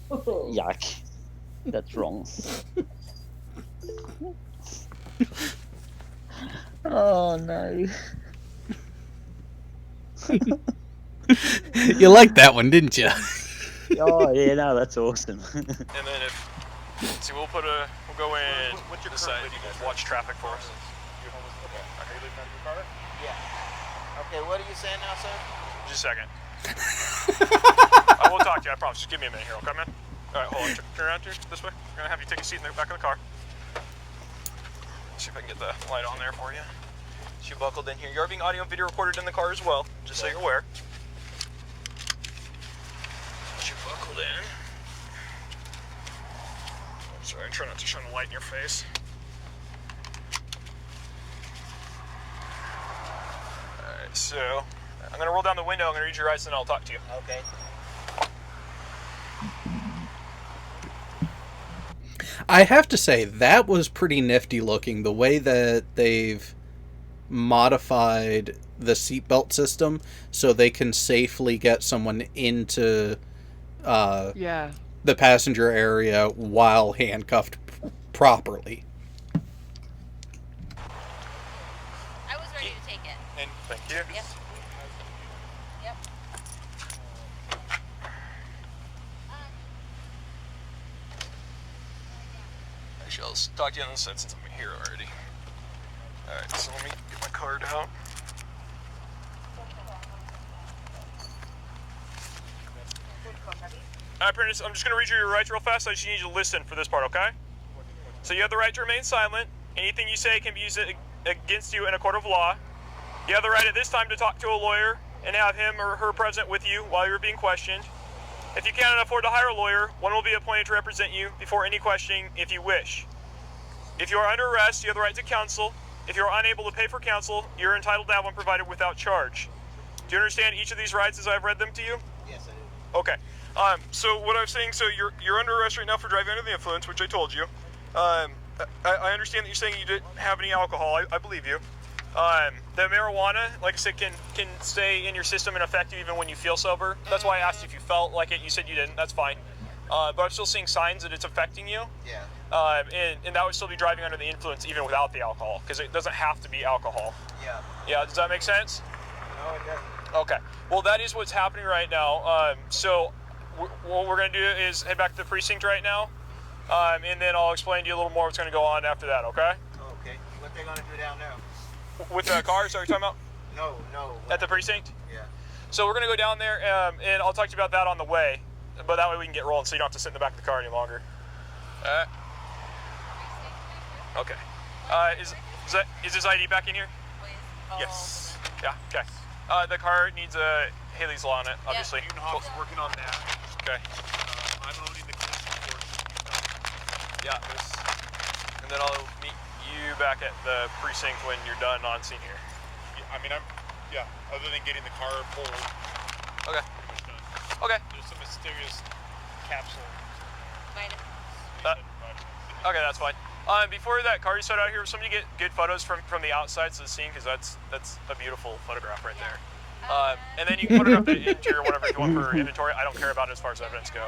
L: Yuck. That's wrong. Oh, no.
B: You liked that one, didn't you?
L: Oh, yeah, no, that's awesome.
N: And then see, we'll go in this side. You can watch traffic for us.
J: Okay, you leaving out your car? Yeah. Okay, what are you saying now, sir?
N: Just a second. I will talk to you, I promise. Just give me a minute here, okay, man? Alright, hold on. Turn around here, this way. I'm gonna have you take a seat in the back of the car. See if I can get the light on there for you. So you buckled in here. You are being audio and video recorded in the car as well, just so you're aware. So you buckled in. I'm sorry, try not to shine the light in your face. Alright, so I'm gonna roll down the window, I'm gonna read your rights, and I'll talk to you.
J: Okay.
B: I have to say, that was pretty nifty looking, the way that they've modified the seatbelt system so they can safely get someone into the passenger area while handcuffed properly.
O: I was ready to take it.
N: And thank you.
O: Yep. Yep.
N: Actually, I'll talk to you in a second since I'm here already. Alright, so let me get my card out. Alright, Prentice, I'm just going to read you your rights real fast. I just need you to listen for this part, okay? So you have the right to remain silent. Anything you say can be used against you in a court of law. You have the right at this time to talk to a lawyer and have him or her present with you while you're being questioned. If you cannot afford to hire a lawyer, one will be appointed to represent you before any questioning if you wish. If you are under arrest, you have the right to counsel. If you are unable to pay for counsel, you're entitled to have one provided without charge. Do you understand each of these rights as I've read them to you?
J: Yes, I do.
N: Okay. So what I'm saying, so you're under arrest right now for driving under the influence, which I told you. I understand that you're saying you didn't have any alcohol. I believe you. The marijuana, like I said, can stay in your system and affect you even when you feel sober. That's why I asked you if you felt like it. You said you didn't. That's fine. But I'm still seeing signs that it's affecting you.
J: Yeah.
N: And that would still be driving under the influence even without the alcohol, because it doesn't have to be alcohol.
J: Yeah.
N: Yeah, does that make sense?
J: No, it doesn't.
N: Okay. Well, that is what's happening right now. So what we're going to do is head back to the precinct right now, and then I'll explain to you a little more what's going to go on after that, okay?
J: Okay. What they going to do down there?
N: With the cars, are you talking about?
J: No.
N: At the precinct?
J: Yeah.
N: So we're going to go down there, and I'll talk to you about that on the way, but that way we can get rolling so you don't have to sit in the back of the car any longer. Okay. Is this ID back in here? Yes. Yeah, okay. The car needs a Haley's Law on it, obviously.
G: You and Hobbs working on that.
N: Okay.
G: I'm loading the clean report.
N: Yeah, and then I'll meet you back at the precinct when you're done on scene here.
G: Yeah, other than getting the car pulled.
N: Okay.
G: Pretty much done.
N: Okay.
G: There's some mysterious capsule.
O: Minus.
G: You said 5 minutes.
N: Okay, that's fine. Before that car you set out here, will somebody get good photos from the outsides of the scene? Because that's a beautiful photograph right there. And then you can photograph the interior, whatever you want for inventory. I don't care about it as far as evidence go.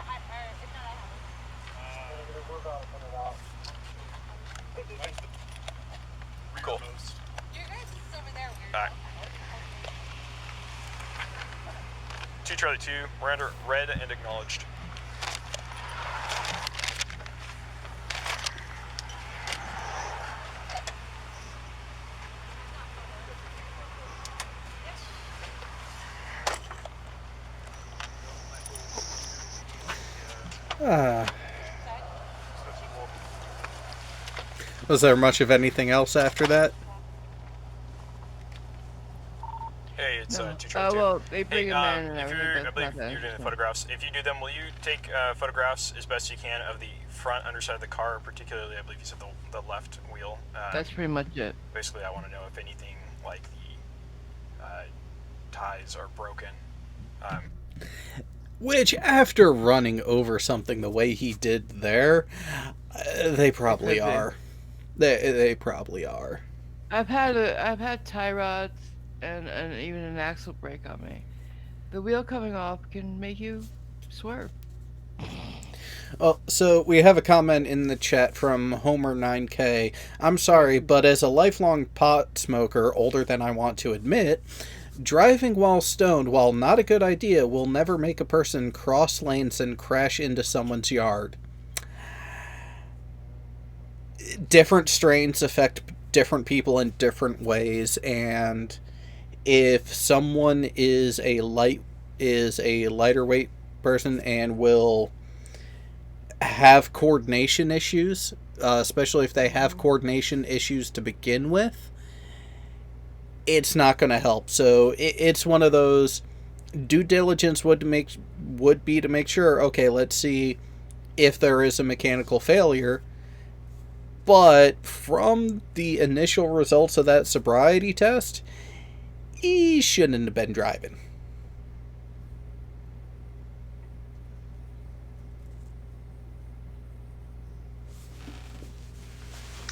N: Cool. Alright. 2 Charlie 2, Miranda read and acknowledged.
B: Was there much of anything else after that?
N: Hey, it's
C: No.
N: 2 Charlie 2.
C: Well, they bring
N: Hey,
C: him in and
N: if
C: everything,
N: I
C: but
N: believe
C: it's not that
N: you're doing the
C: interesting.
N: photographs. If you do them, will you take photographs as best you can of the front underside of the car, particularly, I believe you said the left wheel?
C: That's pretty much it.
N: Basically, I want to know if anything like the ties are broken.
B: Which, after running over something the way he did there, they probably are. They probably are.
C: I've had tie rods and even an axle break on me. The wheel coming off can make you swerve.
B: Oh, so we have a comment in the chat from Homer9K. I'm sorry, but as a lifelong pot smoker, older than I want to admit, driving while stoned, while not a good idea, will never make a person cross lanes and crash into someone's yard. Different strains affect different people in different ways, and if someone is a lighter weight person and will have coordination issues, especially if they have coordination issues to begin with, it's not going to help. So it's one of those, due diligence would be to make sure, okay, let's see if there is a mechanical failure. But from the initial results of that sobriety test, he shouldn't have been driving.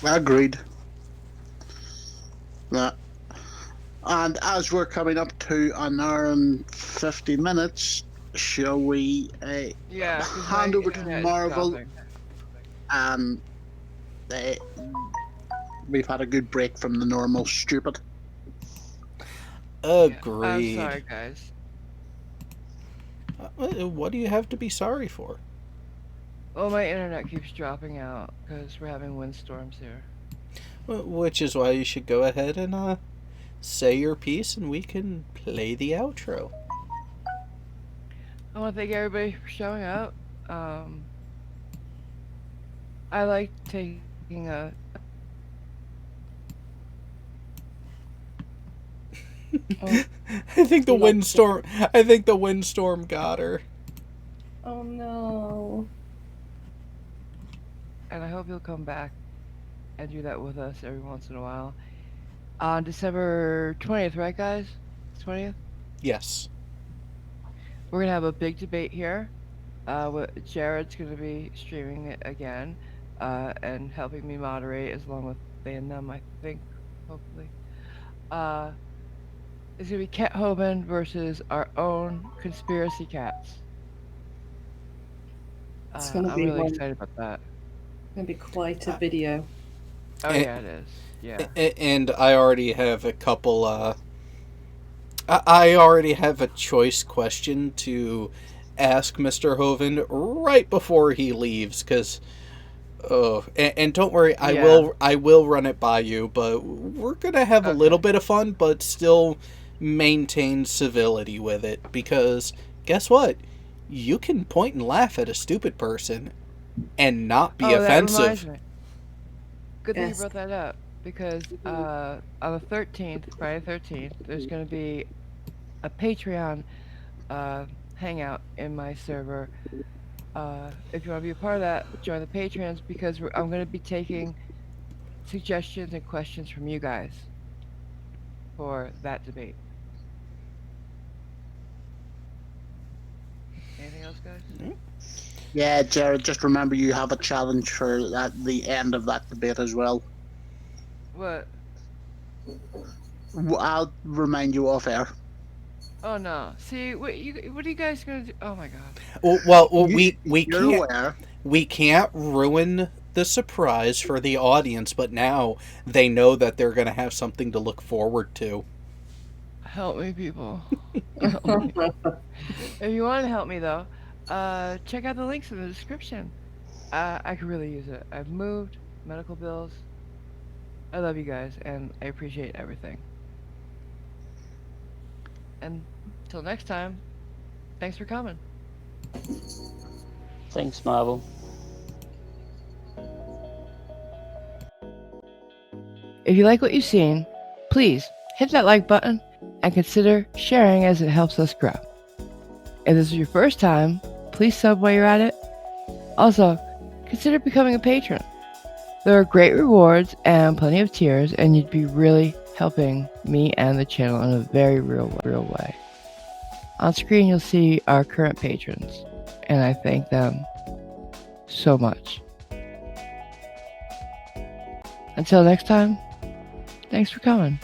D: Agreed. Yeah. And as we're coming up to an hour and 50 minutes, shall we hand over to Marvel? And we've had a good break from the normal stupid.
B: Agreed.
C: I'm sorry, guys.
B: What do you have to be sorry for?
C: Well, my internet keeps dropping out because we're having windstorms here.
B: Which is why you should go ahead and say your piece and we can play the outro.
C: I want to thank everybody for showing up. I like taking a...
B: I think the windstorm got her.
E: Oh no.
C: And I hope you'll come back and do that with us every once in a while. On December 20th, right, guys? 20th?
B: Yes.
C: We're going to have a big debate here. Jared's going to be streaming it again and helping me moderate, as long with they and them, I think, hopefully. It's going to be Cat Hoban versus our own conspiracy cats.
E: It's going to
C: I'm
E: be
C: really excited about that.
E: Going to be quite a video.
C: Oh, yeah, it is. Yeah.
B: And I already have a couple, I already have a choice question to ask Mr. Hoven right before he leaves, because, and don't worry, I will run it by you, but we're going to have a little bit of fun, but still maintain civility with it, because guess what? You can point and laugh at a stupid person and not be offensive.
C: That reminds me. Good thing you brought that up, because on the 13th, Friday the 13th, there's going to be a Patreon hangout in my server. If you want to be a part of that, join the Patreons, because I'm going to be taking suggestions and questions from you guys for that debate. Anything else, guys?
D: Yeah, Jared, just remember you have a challenge for the end of that debate as well.
C: What?
D: I'll remind you off air.
C: Oh no! See, what are you guys gonna do? Oh my god!
B: Well, we can't ruin the surprise for the audience, but now they know that they're going to have something to look forward to.
C: Help me, people. Help me. If you want to help me though, check out the links in the description. I could really use it. I've moved, medical bills. I love you guys, and I appreciate everything. And till next time, thanks for coming.
L: Thanks, Marvel.
C: If you like what you've seen, please hit that like button and consider sharing as it helps us grow. If this is your first time, please sub while you're at it. Also, consider becoming a patron. There are great rewards and plenty of tiers, and you'd be really helping me and the channel in a very real way. On screen, you'll see our current patrons, and I thank them so much. Until next time, thanks for coming.